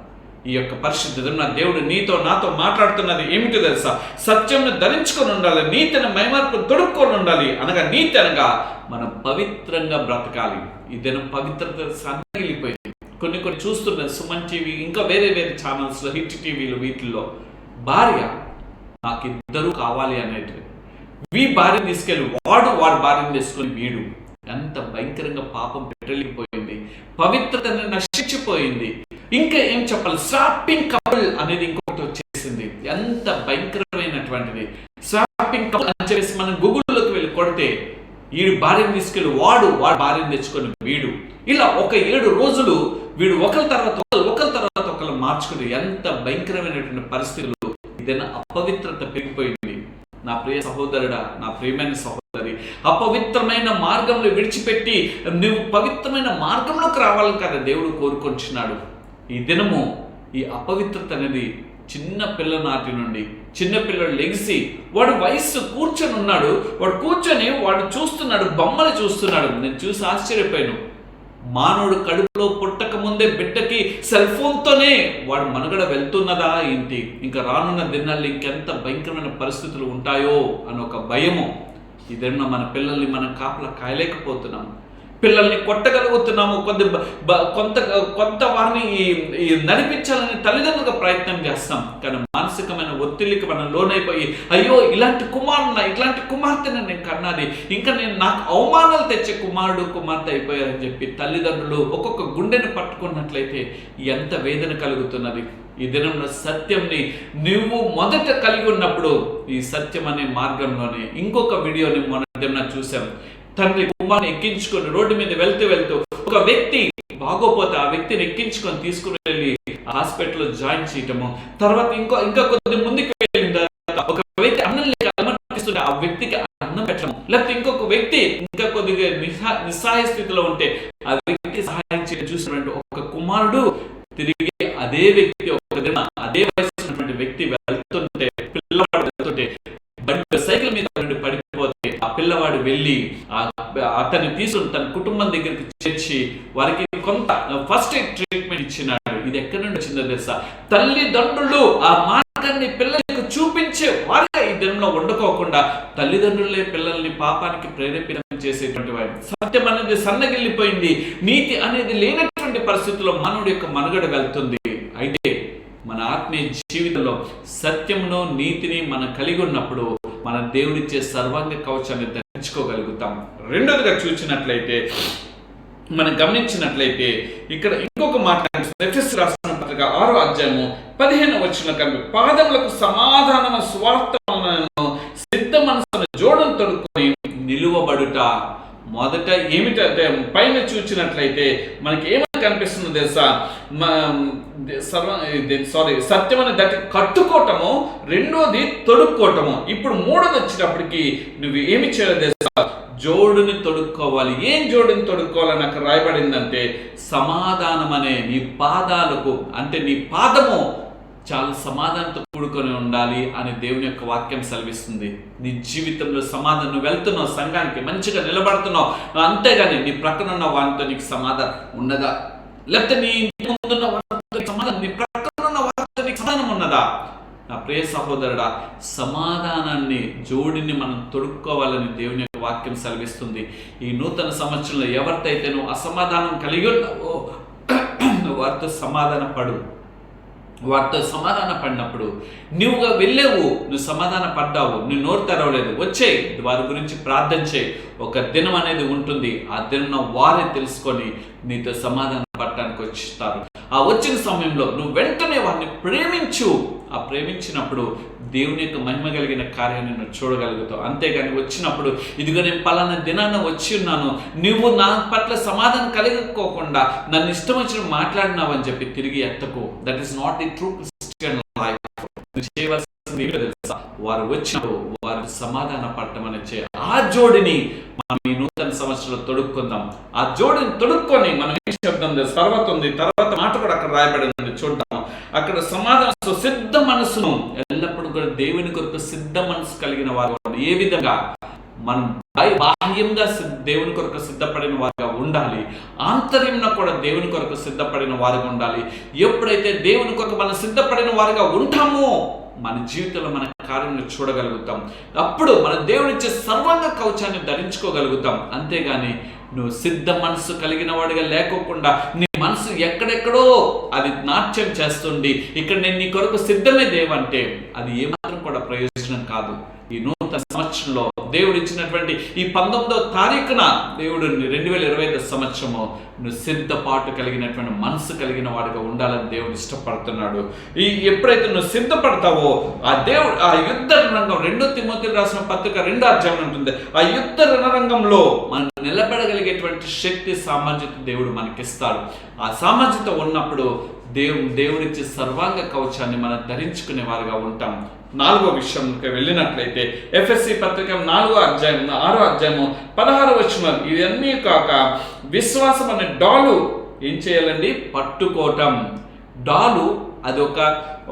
ఈ యొక్క పరిశుద్ధత నా దేవుడు నీతో నాతో మాట్లాడుతున్నది ఏమిటో తెలుసా? సత్యంను ధరించుకొని ఉండాలి, నీతిని మైమార్పు తొడుక్కొని ఉండాలి. అనగా నీతి అనగా మనం పవిత్రంగా బ్రతకాలి. ఈ దినం పవిత్రత సన్నగిలిపోయింది. కొన్ని చూస్తున్నారు సుమన్ టీవీ, ఇంకా వేరే వేరే ఛానల్స్లో, హిట్ టీవీలు, వీటిల్లో భార్య నాకు ఇద్దరు కావాలి అనేది భార్యను తీసుకెళ్ళి వాడి భార్యను తీసుకొని వీడు ఎంత భయంకరంగా పాపం పెట్టలేకపోయింది, పవిత్రతని నశించిపోయింది. ఇంకా ఏం చెప్పాలి, స్వాపింగ్ కపుల్ అనేది ఇంకొకటి వచ్చేసింది. ఎంత భయంకరమైనటువంటిది స్వాపింగ్ కపుల్ అని చెప్పేసి మనం గూగుల్లోకి వెళ్ళి కొడితే వీడు భార్యను తీసుకెళ్ళి వాడి భార్యను తెచ్చుకొని వీడు, ఇలా ఒక 7 రోజులు వీడు ఒకరి తర్వాత ఒకరు మార్చుకుని ఎంత భయంకరమైనటువంటి పరిస్థితులు. ఇదైనా అపవిత్రత పెరిగిపోయింది. నా ప్రియ సహోదరుడా, నా ప్రియమైన సహోదరి, అపవిత్రమైన మార్గంలో విడిచిపెట్టి నువ్వు పవిత్రమైన మార్గంలోకి రావాలని కదా దేవుడు కోరుకొంటున్నాడు. ఈ దినము ఈ అపవిత్రత అనేది చిన్న పిల్ల నాటి నుండి, చిన్న పిల్లడు లెగిసి వాడు వయస్సు కూర్చొని ఉన్నాడు, వాడు చూస్తున్నాడు, బొమ్మలు చూస్తున్నాడు. నేను చూసి ఆశ్చర్యపోయాను. మానవుడు కడుపులో పుట్టక ముందే బిడ్డకి సెల్ ఫోన్తోనే వాడు మనుగడ వెళ్తున్నదా ఏంటి? ఇంకా రానున్న దినాల్లో ఇంకెంత భయంకరమైన పరిస్థితులు ఉంటాయో అని ఒక భయము. ఇదేమన్నా మన పిల్లల్ని మనం కాపలా కాయలేకపోతున్నాము, పిల్లల్ని కొట్టగలుగుతున్నాము, కొంత వారిని నడిపించాలని తల్లిదండ్రులుగా ప్రయత్నం చేస్తాం. కానీ మానసికమైన ఒత్తిడికి మనం లోనైపోయి అయ్యో ఇలాంటి ఇట్లాంటి కుమార్తెను నేను కన్నాది, ఇంకా నాకు అవమానాలు తెచ్చే కుమార్తె అయిపోయారని చెప్పి తల్లిదండ్రులు ఒక్కొక్క గుండెని పట్టుకున్నట్లయితే ఎంత వేదన కలుగుతున్నది. ఈ దినంలో సత్యంని నువ్వు మొదట కలిగి ఉన్నప్పుడు ఈ సత్యం అనే మార్గంలోనే ఇంకొక వీడియోని మొన్న చూసాం. తండ్రి కుమార్ని ఎక్కించుకొని రోడ్డు మీద వెళ్తూ ఒక వ్యక్తి బాగోపోతే ఆ వ్యక్తిని ఎక్కించుకొని తీసుకుని వెళ్ళి హాస్పిటల్లో జాయిన్ చేయటము. తర్వాత ఇంకా కొద్ది ముందుకు వెళ్ళిన తర్వాత ఒక వ్యక్తి అన్నం లేక అలమటిస్తుంటే ఆ వ్యక్తికి అన్నం పెట్టడం, లేకపోతే ఇంకొక వ్యక్తి ఇంకా కొద్దిగా నిస్సహాయ స్థితిలో ఉంటే ఆ వ్యక్తికి సహాయం చేయడం చూసినటువంటి ఒక కుమారుడు తిరిగి అదే వ్యక్తి ఒక దిన అదే వయసు ఉన్నటువంటి వ్యక్తి పిల్లవాడు వెళ్తుంటే సైకిల్ మీద పడిపోతే ఆ పిల్లవాడు వెళ్ళి అతన్ని తీసుకుని తన కుటుంబం దగ్గరికి చేర్చి వారికి కొంత ఫస్ట్ ఎయిడ్ ట్రీట్మెంట్ ఇచ్చినాడు. ఇది ఎక్కడి నుండి వచ్చిందో తెలుసా? తల్లిదండ్రులు ఆ మార్గాన్ని పిల్లలకు చూపించే వారిగా ఈ దినంలో వండుకోకుండా తల్లిదండ్రులే పిల్లల్ని పాపానికి ప్రేరేపితం చేసేటువంటి వారు. సత్యం అనేది సన్నగిల్లిపోయింది, నీతి అనేది లేనటువంటి పరిస్థితుల్లో మానవుడి యొక్క మనుగడ వెళ్తుంది. అయితే మన ఆత్మీయ జీవితంలో సత్యమును నీతిని మనం కలిగి ఉన్నప్పుడు మన దేవుడిచ్చే సర్వాంగ కవచాన్ని ధరించుకోగలుగుతాం. రెండోదిగా చూసినట్లయితే మనం గమనించినట్లయితే ఇక్కడ ఇంకొక మాట ఎఫెసీయులకు రాసిన పత్రిక 6వ అధ్యాయము 15వ వచనం, పాదములకు సమాధానము స్వార్థములను సిద్ధ మనసును జోడం తొడుక్కొని నిలువబడుట. మొదట ఏమిటంటే పైన చూసినట్లయితే మనకి ఏమని కనిపిస్తుంది తెలుసా? సత్యమని దాన్ని కట్టుకోవటము, రెండోది తొడుక్కోవటము. ఇప్పుడు మూడోది వచ్చేటప్పటికి నువ్వు ఏమి చేయాలి తెలుసా? జోడుని తొడుక్కోవాలి. ఏం జోడుని తొడుక్కోవాలని అక్కడ రాయబడిందంటే సమాధానం అనే నీ పాదాలకు, అంటే నీ పాదము చాలా సమాధానంతో కూడుకొని ఉండాలి అని దేవుని యొక్క వాక్యం సెలవిస్తుంది. నీ జీవితంలో సమాధానం, నువ్వు వెళ్తున్నావు సంఘానికి మంచిగా నిలబడుతున్నావు, అంతేగాని నీ ప్రక్కన ఉన్న వారితో నీకు సమాధానం ఉన్నదా? లేకపోతే నీ ఇంటి ముందున్న వారితో సమాధానం, నీ ప్రక్కన ఉన్న వారితో నీకు సమాధానం ఉన్నదా? నా ప్రియ సహోదరుడా, సమాధానాన్ని, జోడిని మనం తొడుక్కోవాలని దేవుని యొక్క వాక్యం సెలవిస్తుంది. ఈ నూతన సంవత్సరంలో ఎవరితో అయితే నువ్వు అసమాధానం కలిగి ఉన్నావో వారితో సమాధాన పడు. వారితో సమాధాన పడినప్పుడు నువ్వుగా వెళ్ళావు, నువ్వు సమాధాన పడ్డావు, నువ్వు నోరు తెరవలేదు, వచ్చేయి వారి గురించి ప్రార్థన చేయి. ఒక దినం అనేది ఉంటుంది, ఆ దినం వారే తెలుసుకొని నీతో సమాధానం పడటానికి వచ్చిస్తారు. ఆ వచ్చిన సమయంలో నువ్వు వెంటనే వారిని ప్రేమించు. ఆ ప్రేమించినప్పుడు దేవుని యొక్క మహిమ కలిగిన కార్యాన్ని నువ్వు చూడగలుగుతావు. అంతేగాని వచ్చినప్పుడు ఇదిగో నేను పలానా దినాన వచ్చి ఉన్నాను, నువ్వు నా పట్ల సమాధానం కలగకోకుండా నన్ను ఇష్టం వచ్చిన మాట్లాడినావు అని చెప్పి తిరిగి ఎత్తకు. That is not the true Christian life. నువ్వు చేయవలసింది తెలుసా? వారు వచ్చినప్పుడు వారు సమాధాన పడటం అనేది ఆ జోడిని మనం ఈ నూతన సంవత్సరంలో తొడుక్కుందాం. ఆ జోడిని తొడుక్కొని మనం ఏం శబ్దం తర్వాత ఉంది, తర్వాత మాట కూడా అక్కడ రాయబడింది చూద్దాం. అక్కడ సమాధానం సిద్ధ మనసును, ఎల్లప్పుడూ కూడా దేవుని కొరకు సిద్ధ మనసు కలిగిన వారు ఏ విధంగా మనం బాహ్యంగా దేవుని కొరకు సిద్ధపడిన వారిగా ఉండాలి, ఆంతర్యంలో కూడా దేవుని కొరకు సిద్ధపడిన వారిగా ఉండాలి. ఎప్పుడైతే దేవుని కొరకు మనం సిద్ధపడిన వారిగా ఉంటామో మన జీవితంలో మన కార్యాలను చూడగలుగుతాం. అప్పుడు మన దేవుడిచ్చే సర్వాంగ కవచాన్ని ధరించుకోగలుగుతాం. అంతేగాని నువ్వు సిద్ధ మనసు కలిగిన వాడిగా లేకోకుండా నీ మనసు ఎక్కడెక్కడో అది నాట్యం చేస్తుంది, ఇక్కడ నేను నీ కొరకు సిద్ధమే దేవంటే అది ఏమాత్రం కూడా ప్రయోజనం కాదు. ఈ నూతన సంవత్సరంలో దేవుడు ఇచ్చినటువంటి ఈ 19వ తారీఖున దేవుడు 2025 సంవత్సరము నువ్వు సిద్ధపాటు కలిగినటువంటి మనసు కలిగిన వాడిగా ఉండాలని దేవుడు ఇష్టపడుతున్నాడు. ఎప్పుడైతే నువ్వు సిద్ధపడతావో ఆ యుద్ధ రణరంగం 2 తిమోతికి రాసిన పత్రిక 2వ అధ్యాయం ఉంటుంది. ఆ యుద్ధ రణరంగంలో మనం నిలబడగలిగేటువంటి శక్తి సామర్థ్యత దేవుడు మనకిస్తాడు. ఆ సామర్థ్యత ఉన్నప్పుడు దేవుడిచ్చే సర్వాంగ కవచాన్ని మనం ధరించుకునే వారిగా ఉంటాం. 4వ విషయంకి వెళ్ళినట్లయితే ఎఫెసీ పత్రిక 4వ అధ్యాయం 6వ అధ్యాయము 16వ వచనం, ఇవన్నీ కాక విశ్వాసం అనే డాలు ఏం చేయాలండి? పట్టుకోవటం. డాలు అది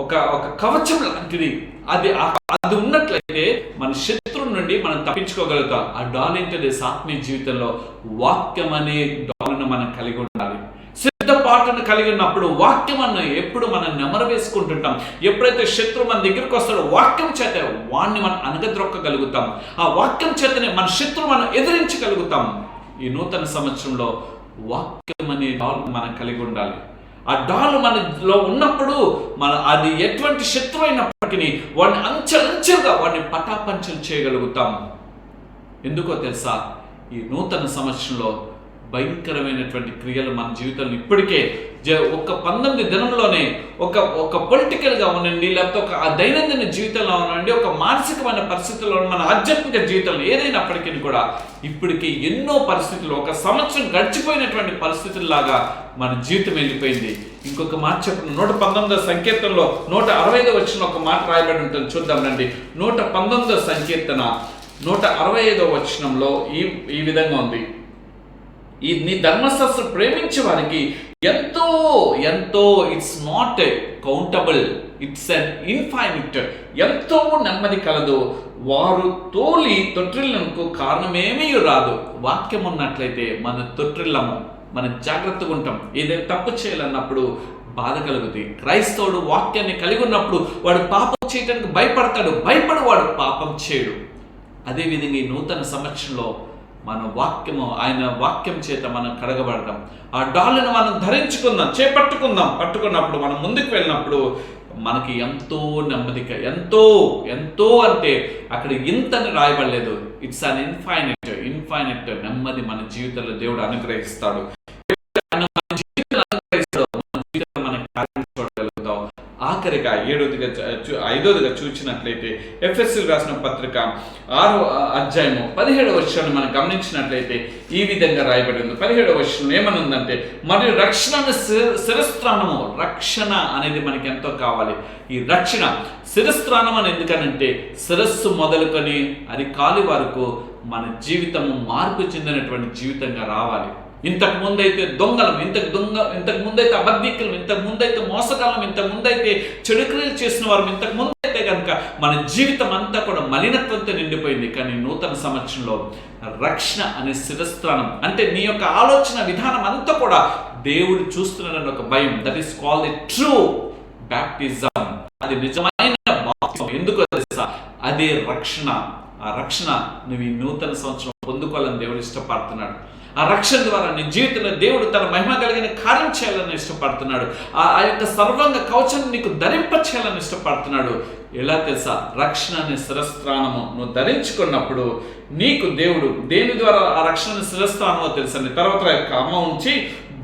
ఒక కవచం లాంటిది. అది ఉన్నట్లయితే మన శత్రువు నుండి మనం తప్పించుకోగలుగుతాం. ఆ డాల్ ఏంటంటే ఆత్మీయ జీవితంలో వాక్యం అనే డాలును మనం కలిగి ఉండాలి. సిద్ధపాటును కలిగి ఉన్నప్పుడు వాక్యం అన్న ఎప్పుడు మనం నెమరు వేసుకుంటుంటాం. ఎప్పుడైతే శత్రువు మన దగ్గరికి వస్తాడో వాక్యం చేత వాడిని మనం అనగద్రొక్కగలుగుతాం. ఆ వాక్యం చేతనే మన శత్రువు మనం ఎదిరించగలుగుతాం. ఈ నూతన సంవత్సరంలో వాక్యం అనే డాల్ మనం కలిగి ఉండాలి. ఆ డాల్ మనలో ఉన్నప్పుడు అది ఎటువంటి శత్రువు అయినప్పటికీ వాడిని అంచెలంచెలుగా వాడిని పటాపంచలు చేయగలుగుతాం. ఎందుకో తెలుసా? ఈ నూతన సంవత్సరంలో భయంకరమైనటువంటి క్రియలు మన జీవితంలో ఇప్పటికే ఒక 19 దినంలోనే ఒక పొలిటికల్గా ఉండండి, లేకపోతే ఒక దైనందిన జీవితంలో ఉండండి, ఒక మానసికమైన పరిస్థితుల్లో మన ఆధ్యాత్మిక జీవితంలో ఏదైనప్పటికీ కూడా ఇప్పటికీ ఎన్నో పరిస్థితులు, ఒక సంవత్సరం గడిచిపోయినటువంటి పరిస్థితుల్లాగా మన జీవితం వెళ్ళిపోయింది. ఇంకొక మాట చెప్పిన 119వ సంకీర్తనలో 165వ వచనం ఒక మాట రాయబడి ఉంటుంది, చూద్దాం రండి. 119వ సంకీర్తన 165వ వచనంలో ఈ విధంగా ఉంది. నీ ధర్మశాస్త్రం ప్రేమించే వారికి ఎంతో ఎంతో it's not countable, it's an infinite, ఎంతో నెమ్మది కలదు. వారు తొట్టిల్లకు కారణమేమీ రాదు. వాక్యం ఉన్నట్లయితే మన తొట్టిల్లము, మనం జాగ్రత్తగా ఉంటాం. ఏదైనా తప్పు చేయాలన్నప్పుడు బాధ కలుగుతుంది. క్రైస్తవుడు వాక్యాన్ని కలిగి ఉన్నప్పుడు వాడు పాపం చేయడానికి భయపడి వాడు పాపం చేయడు. అదేవిధంగా ఈ నూతన సంవత్సరంలో మన ఆయన వాక్యం చేత మనం కడగబడతాం. ఆ డాలును మనం ధరించుకుందాం, పట్టుకున్నప్పుడు మనం ముందుకు వెళ్ళినప్పుడు మనకి ఎంతో నెమ్మదిక, ఎంతో అంటే అక్కడ ఇంతని రాయబడలేదు. ఇట్స్ అన్ ఇన్ఫైనెట్ నెమ్మది మన జీవితంలో దేవుడు అనుగ్రహిస్తాడు. ఆఖరిగా 5వదిగా చూసినట్లయితే ఎఫెసీ రాసిన పత్రిక 6వ అధ్యాయము 17వ వచనాన్ని మనం గమనించినట్లయితే ఈ విధంగా రాయబడి ఉంది. 17వ వచనం ఏమనుందంటే, మరియు రక్షణ శిరస్త్రాణము. రక్షణ అనేది మనకి ఎంతో కావాలి. ఈ రక్షణ శిరస్త్రాణం అని ఎందుకనంటే శిరస్సు మొదలుకొని అది కాలి వరకు మన జీవితము మార్పు చెందినటువంటి జీవితంగా రావాలి. ఇంతకు ముందైతే దొంగలం, ఇంతకు ముందైతే అబద్ధికులం, ఇంతకు ముందైతే మోసగాలం, ఇంతకు ముందైతే చెడు క్రియలు చేసిన వారు, ఇంతకు ముందైతే కనుక మన జీవితం అంతా కూడా మలినత్వంతో నిండిపోయింది. కానీ నూతన సంవత్సరంలో రక్షణ అనే శిరస్త్రానం అంటే నీ యొక్క ఆలోచన విధానం అంతా కూడా దేవుడు చూస్తున్నాడని ఒక భయం. That is called the true baptism. అది నిజమైన బాప్తిజం. ఎందుకు తెలుసా? అదే రక్షణ. ఆ రక్షణ నువ్వు ఈ నూతన సంవత్సరం పొందుకోవాలని దేవుడు ఇష్టపడుతున్నాడు. ఆ రక్షణ ద్వారా నీ జీవితంలో దేవుడు తన మహిమ కలిగిన కార్యం చేయాలని ఇష్టపడుతున్నాడు. ఆ యొక్క సర్వాంగ కవచాన్ని నీకు ధరింప చేయాలని ఇష్టపడుతున్నాడు. ఎలా తెలుసా? రక్షణ అనే శిరస్త్రాణము నువ్వు ధరించుకున్నప్పుడు నీకు దేవుడు దేని ద్వారా ఆ రక్షణ శిరస్త్రానమో తెలుసండి. తర్వాత యొక్క అమ్మ ఉంచి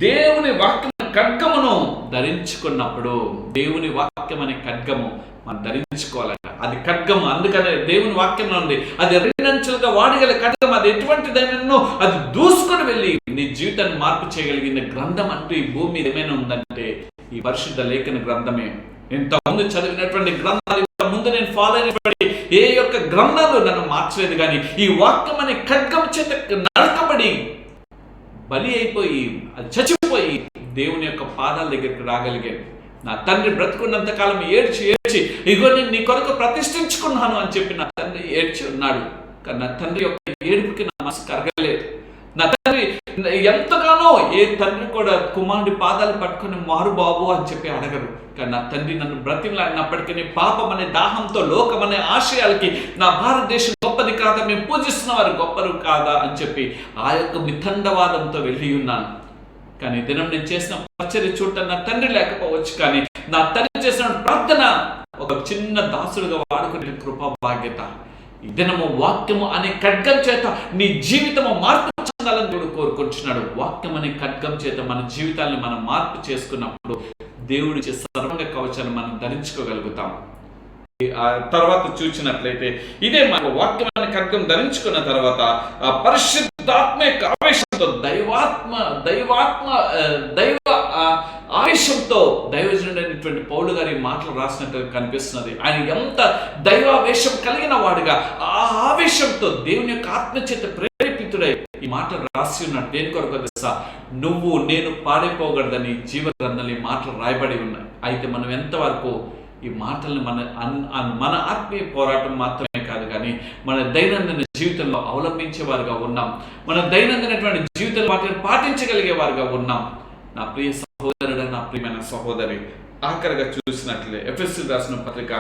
దేవుని వాక్యం ఖడ్గమును ధరించుకున్నప్పుడు, దేవుని వాక్యం అనే ఖడ్గము మనం ధరించుకోవాలంట. అది ఖడ్గము, అందుకనే దేవుని వాక్యంలో ఉంది. అది రెండంచెలుగా వాడగల ఖడ్గం. అది ఎటువంటిదైనా అది దూసుకొని వెళ్ళి నీ జీవితాన్ని మార్పు చేయగలిగిన గ్రంథం అంటూ ఈ భూమి మీద ఏమైనా ఉందంటే ఈ పరిశుద్ధ లేఖన గ్రంథమే. ఇంతకుముందు చదివినటువంటి గ్రంథాలు, ఇంతకుముందు నేను ఫాలో అయినటువంటి ఏ యొక్క గ్రంథాలు నన్ను మార్చలేదు. కానీ ఈ వాక్యం అనే ఖడ్గం చేత నరకబడి బలి అయిపోయి అది చచ్చిపోయి దేవుని యొక్క పాదాల దగ్గరికి రాగలిగాను. నా తండ్రి బ్రతుకున్నంత కాలం ఏడ్చి ఇగో నేను నీ కొరకు ప్రతిష్ఠించుకున్నాను అని చెప్పి నా తండ్రి ఏడ్చి ఉన్నాడు. కానీ నా తండ్రి యొక్క ఏడుపుకి నా మనసు కరగలేదు. నా తండ్రి ఎంతగానో ఏ తండ్రి కూడా కుమారుడి పాదాలు పట్టుకుని మారు బాబు అని చెప్పి అడగరు. కానీ నా తండ్రి నన్ను బ్రతిమలాడినప్పటికీ పాపం అనే దాహంతో, లోకం అనే ఆశయాలకి నా భారతదేశం గొప్పది కాదా, మేము పూజిస్తున్న వారు గొప్పరు కాదా అని చెప్పి ఆ యొక్క మితండవాదంతో వెళ్ళి ఉన్నాను. కానీ దినం నేను చేసిన పరిచర్య చూడటం నా తండ్రి లేకపోవచ్చు, కానీ నా తండ్రి చేసిన ప్రార్థన ఒక చిన్న దాసుడుగా వాడుకునే కృపా బాధ్యత. ఈ దినము వాక్యము అనే ఖడ్గం చేత నీ జీవితము మార్పు చెందాలని దేవుడు కోరుకుంటున్నాడు. వాక్యం అనే ఖడ్గం చేత మన జీవితాన్ని మనం మార్పు చేసుకున్నప్పుడు దేవుడి సర్వంగ కవచాన్ని మనం ధరించుకోగలుగుతాం. తర్వాత చూసినట్లయితే ఇదే మన వాక్యం అనే ఖడ్గం ధరించుకున్న తర్వాత పరిశుద్ధాత్మ యొక్క ఆవేశంతో దైవ ఆవేశంతో దైవజనుడైనటువంటి పౌలు గారి మాటలు రాసినట్టు కనిపిస్తున్నది. ఆయన ఎంత దైవావేశం కలిగిన వాడుగా ఆ ఆవేశంతో దేవుని యొక్క ఆత్మచేత ప్రేరేపితుడై ఈ మాటలు రాసి ఉన్నాడు. దేని కొరకు తెలుసా? నువ్వు నేను పాడైపోకూడదని జీవ గ్రంథంలో ఈ మాటలు రాయబడి ఉన్నాయి. అయితే మనం ఎంతవరకు ఈ మాటల్ని మన ఆత్మీయ పోరాటం మాత్రమే కాదు, కానీ మన దైనందిన జీవితంలో అవలంబించే వారుగా ఉన్నాం. మన దైనందినటువంటి జీవితంలో వాటిని పాటించగలిగే వారుగా ఉన్నాం. నా ప్రియ సహోదరుడు, నా ప్రియమైన సహోదరి, ఆఖరిగా చూసినట్లే ఎఫెసీయులకు రాసిన పత్రిక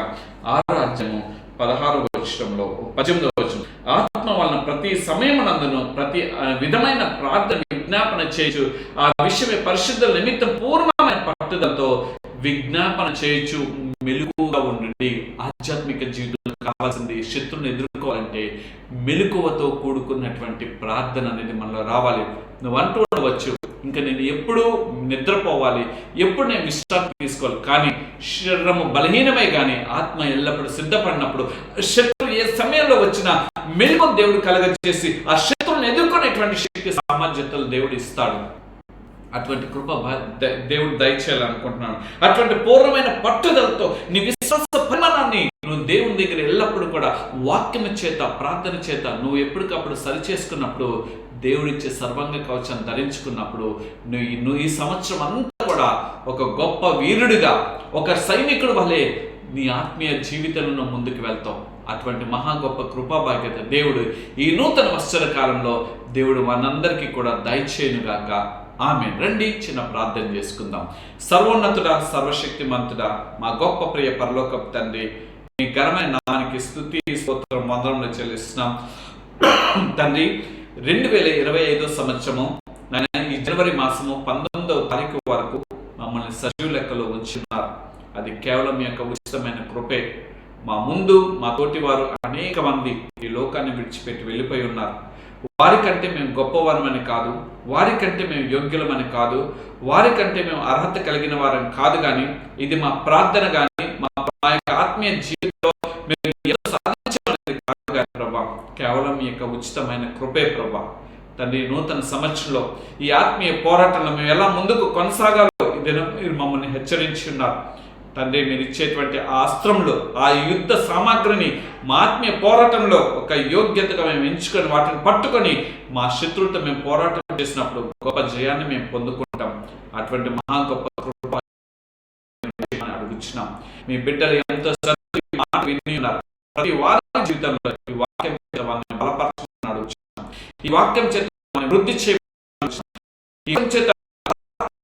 6వ అధ్యాయము 16వ వచనంలో 18వ వచనం, ఆత్మ వలన ప్రతి సమయమునందును ప్రతి విధమైన ప్రార్థన విజ్ఞాపన చేయొచ్చు, ఆ విషయమే పరిశుద్ధుల నిమిత్తం పూర్ణమైన పట్టుదలతో విజ్ఞాపన చేయొచ్చు, మెలకువగా ఉండండి. ఆధ్యాత్మిక జీవితంలో కావాల్సింది శత్రువుని ఎదుర్కోవాలంటే మెలకువతో కూడుకున్నటువంటి ప్రార్థన అనేది మనలో రావాలి. నువ్వు అంటూ ఉండవచ్చు, ఇంకా నేను ఎప్పుడు నిద్రపోవాలి, ఎప్పుడు నేను విశ్రాంతి తీసుకోవాలి, కానీ శరీరము బలహీనమే కానీ ఆత్మ ఎల్లప్పుడూ సిద్ధపడినప్పుడు శత్రువు ఏ సమయంలో వచ్చినా మెలకువ దేవుడు కలగజేసి ఆ శత్రువుని ఎదుర్కొనేటువంటి శక్తి సామర్థ్యతలు దేవుడు ఇస్తాడు. అటువంటి కృప దేవుడు దయచేయాలనుకుంటున్నాను. అటువంటి పూర్ణమైన పట్టుదలతో నీ విశ్వాస పరిమాణాన్ని నువ్వు దేవుని దగ్గర ఎల్లప్పుడూ కూడా వాక్యము చేత, ప్రార్థన చేత నువ్వు ఎప్పటికప్పుడు సరి చేసుకున్నప్పుడు, దేవుడిచ్చే సర్వంగ కవచాన్ని ధరించుకున్నప్పుడు నువ్వు ఈ సంవత్సరం అంతా కూడా ఒక గొప్ప వీరుడిగా, ఒక సైనికుడు వలె నీ ఆత్మీయ జీవితంలో ముందుకు వెళ్తావు. అటువంటి మహా గొప్ప కృపా బాధ్యత దేవుడు ఈ నూతన వత్సర కాలంలో దేవుడు మనందరికీ కూడా దయచేయునుగాక. ఆమేన్. రండి చిన్న ప్రార్థన చేసుకుందాం. సర్వోన్నతుడా, సర్వశక్తిమంతుడా, మా గొప్ప ప్రియ పరలోకపు తండ్రి, మీ ఘనమైన నామానికి స్తుతి స్తోత్రం వందనములు చెల్లిస్తున్నాం తండ్రి. 2025 సంవత్సరము ఈ జనవరి మాసము 19వ తారీఖు వరకు మమ్మల్ని సజీవ లెక్కలో ఉంచున్నారు. అది కేవలం మీ యొక్క ఉచితమైన కృపే. మా ముందు మా తోటి వారు అనేక మంది ఈ లోకాన్ని విడిచిపెట్టి వెళ్ళిపోయి ఉన్నారు. వారికంటే మేము గొప్పవారమని కాదు, వారికంటే మేము యోగ్యులమని కాదు, వారికంటే మేము అర్హత కలిగిన వారని కాదు, కానీ ఇది మా ప్రార్థన కానీ మా యొక్క ఆత్మీయ జీవితంలో మేము ఏదో సాధించాలనేది కాదు కానీ ప్రభా, కేవలం మీ యొక్క ఉచితమైన కృపే ప్రభా. తండ్రి, నూతన సంవత్సరంలో ఈ ఆత్మీయ పోరాటంలో మేము ఎలా ముందుకు కొనసాగాలో ఇది మీరు మమ్మల్ని హెచ్చరించి ఉన్నారు తండ్రి. మీరు ఇచ్చేటువంటి ఆ అస్త్రంలో, ఆ యుద్ధ సామాగ్రిని మా ఆత్మీయ పోరాటంలో ఒక యోగ్యతగా మేము ఎంచుకొని వాటిని పట్టుకొని మా శత్రువుతో మేము పోరాటం చేసినప్పుడు గొప్ప జయాన్ని మేము పొందుకుంటాం. అటువంటి మహా గొప్ప కృప అడుగుచున్నాం. మీ బిడ్డలు ఎంతో మాట విని ఉన్నారు. ప్రతి వారి జీవితంలో ఈ వాక్యం చేత వారిని బలపరచుకుని అడుగుచున్నాం. ఈ వాక్యం చేత వృద్ధి చేత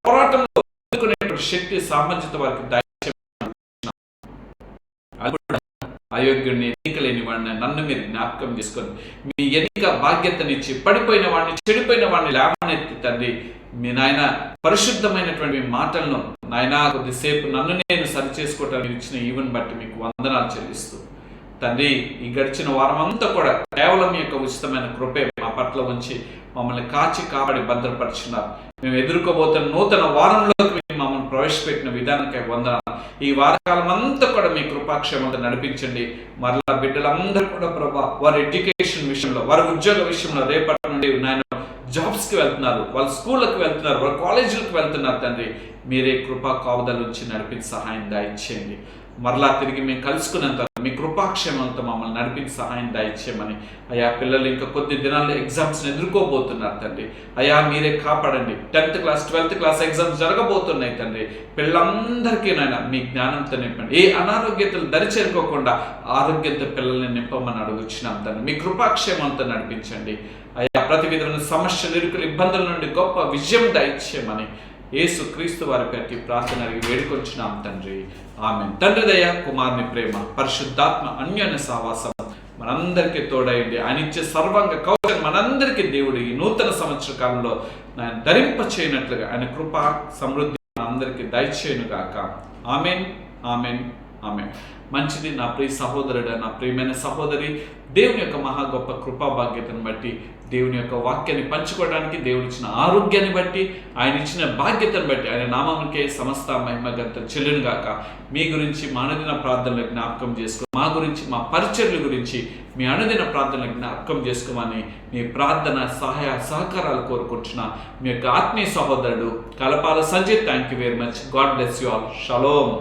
పోరాటంలో శక్తి సామర్థ్యత వారికి అయోగ్యుడిని, ఎన్నిక లేని వాడిని నన్ను మీరు జ్ఞాపకం చేసుకొని మీ ఎన్నిక బాధ్యతనిచ్చి పడిపోయిన వాడిని, చెడిపోయిన వాడిని లేవనెత్తి తండ్రి, మీ నాయన పరిశుద్ధమైనటువంటి మాటలను నాయన కొద్దిసేపు నన్ను నేను సరి చేసుకోవటానికి ఇచ్చిన ఈవెన్ బట్టి మీకు వందనాలు చెల్లిస్తూ తండ్రి, ఈ గడిచిన వారం అంతా కూడా కేవలం మీ యొక్క ఉచితమైన కృపే మా పట్ల ఉంచి మమ్మల్ని కాచి కాపాడి భద్రపరిచినారు. మేము ఎదుర్కోబోతున్న నూతన వారంలోకి మమ్మల్ని ప్రవేశపెట్టిన విధానానికి వందనాలు. ఈ వారకాలం అంతా కూడా మీ కృపాక్షేమంతో నడిపించండి. మరలా బిడ్డలందరూ కూడా ప్రభా, వారి ఎడ్యుకేషన్ విషయంలో, వారి ఉద్యోగ విషయంలో రేపటి నుండి నాయన జాబ్స్కి వెళ్తున్నారు, వాళ్ళ స్కూళ్ళకి వెళ్తున్నారు, వాళ్ళ కాలేజీలకు వెళ్తున్నారు తండ్రి. మీరే కృపా కావదల నుంచి నడిపించి సహాయం దయచేయండి. మరలా తిరిగి మేము కలుసుకున్నంత మీ కృపాక్షేమంతో మమ్మల్ని నడిపించి సహాయం దయచేయమని అయ్యా, పిల్లలు ఇంకా కొద్ది దినాల్లో ఎగ్జామ్స్ని ఎదుర్కోబోతున్నారు తండ్రి. అయ్యా, మీరే కాపాడండి. 10th class 12th class exams జరగబోతున్నాయి తండ్రి. పిల్లలందరికీ నాయన మీ జ్ఞానంతో నింపండి. ఏ అనారోగ్యతలు దరిచేరుకోకుండా ఆరోగ్యంతో పిల్లల్ని నింపమని అడుగుచున్నాం తండ్రి. మీ కృపాక్షేమంతో నడిపించండి అయ్యా. ప్రతి విధమైన సమస్యలు, ఇరుకులు, ఇబ్బందుల నుండి గొప్ప విజయం దయచేయమని యేసు క్రీస్తు వారి పేరుకి ప్రార్థన అడిగి వేడుకొంచున్నాం తండ్రి. ఆమేన్. తండ్రి దయ, కుమారుని ప్రేమ, పరిశుద్ధాత్మ అన్యోన్య సహవాసం మనందరికీ తోడైంది. ఆయన ఇచ్చే సర్వాంగ కవచం మనందరికీ దేవుడు ఈ నూతన సంవత్సర కాలంలో ఆయన ధరింప చేయనట్లుగా ఆయన కృప సమృద్ధి అందరికీ దయచేయును గాక. ఆమేన్, ఆమేన్, ఆమేన్. మంచిది నా ప్రియ సహోదరుడు, నా ప్రియమైన సహోదరి, దేవుని యొక్క మహా గొప్ప కృపా భాగ్యతను బట్టి, దేవుని యొక్క వాక్యాన్ని పంచుకోవడానికి దేవుడు ఇచ్చిన ఆరోగ్యాన్ని బట్టి, ఆయన ఇచ్చిన బాధ్యతను బట్టి ఆయన నామముకే సమస్త మహిమ ఘనత చెల్లును గాక. మీ గురించి మా అనుదిన ప్రార్థనలు జ్ఞాపకం చేసుకో, మా గురించి మా పరిచర్యల గురించి మీ అనుదిన ప్రార్థనలు జ్ఞాపకం చేసుకోమని మీ ప్రార్థన సహాయ సహకారాలు కోరుకుంటున్నా మీ యొక్క ఆత్మీయ సహోదరుడు Kalapala Sanjay. Thank you very much. God bless you all. Shalom.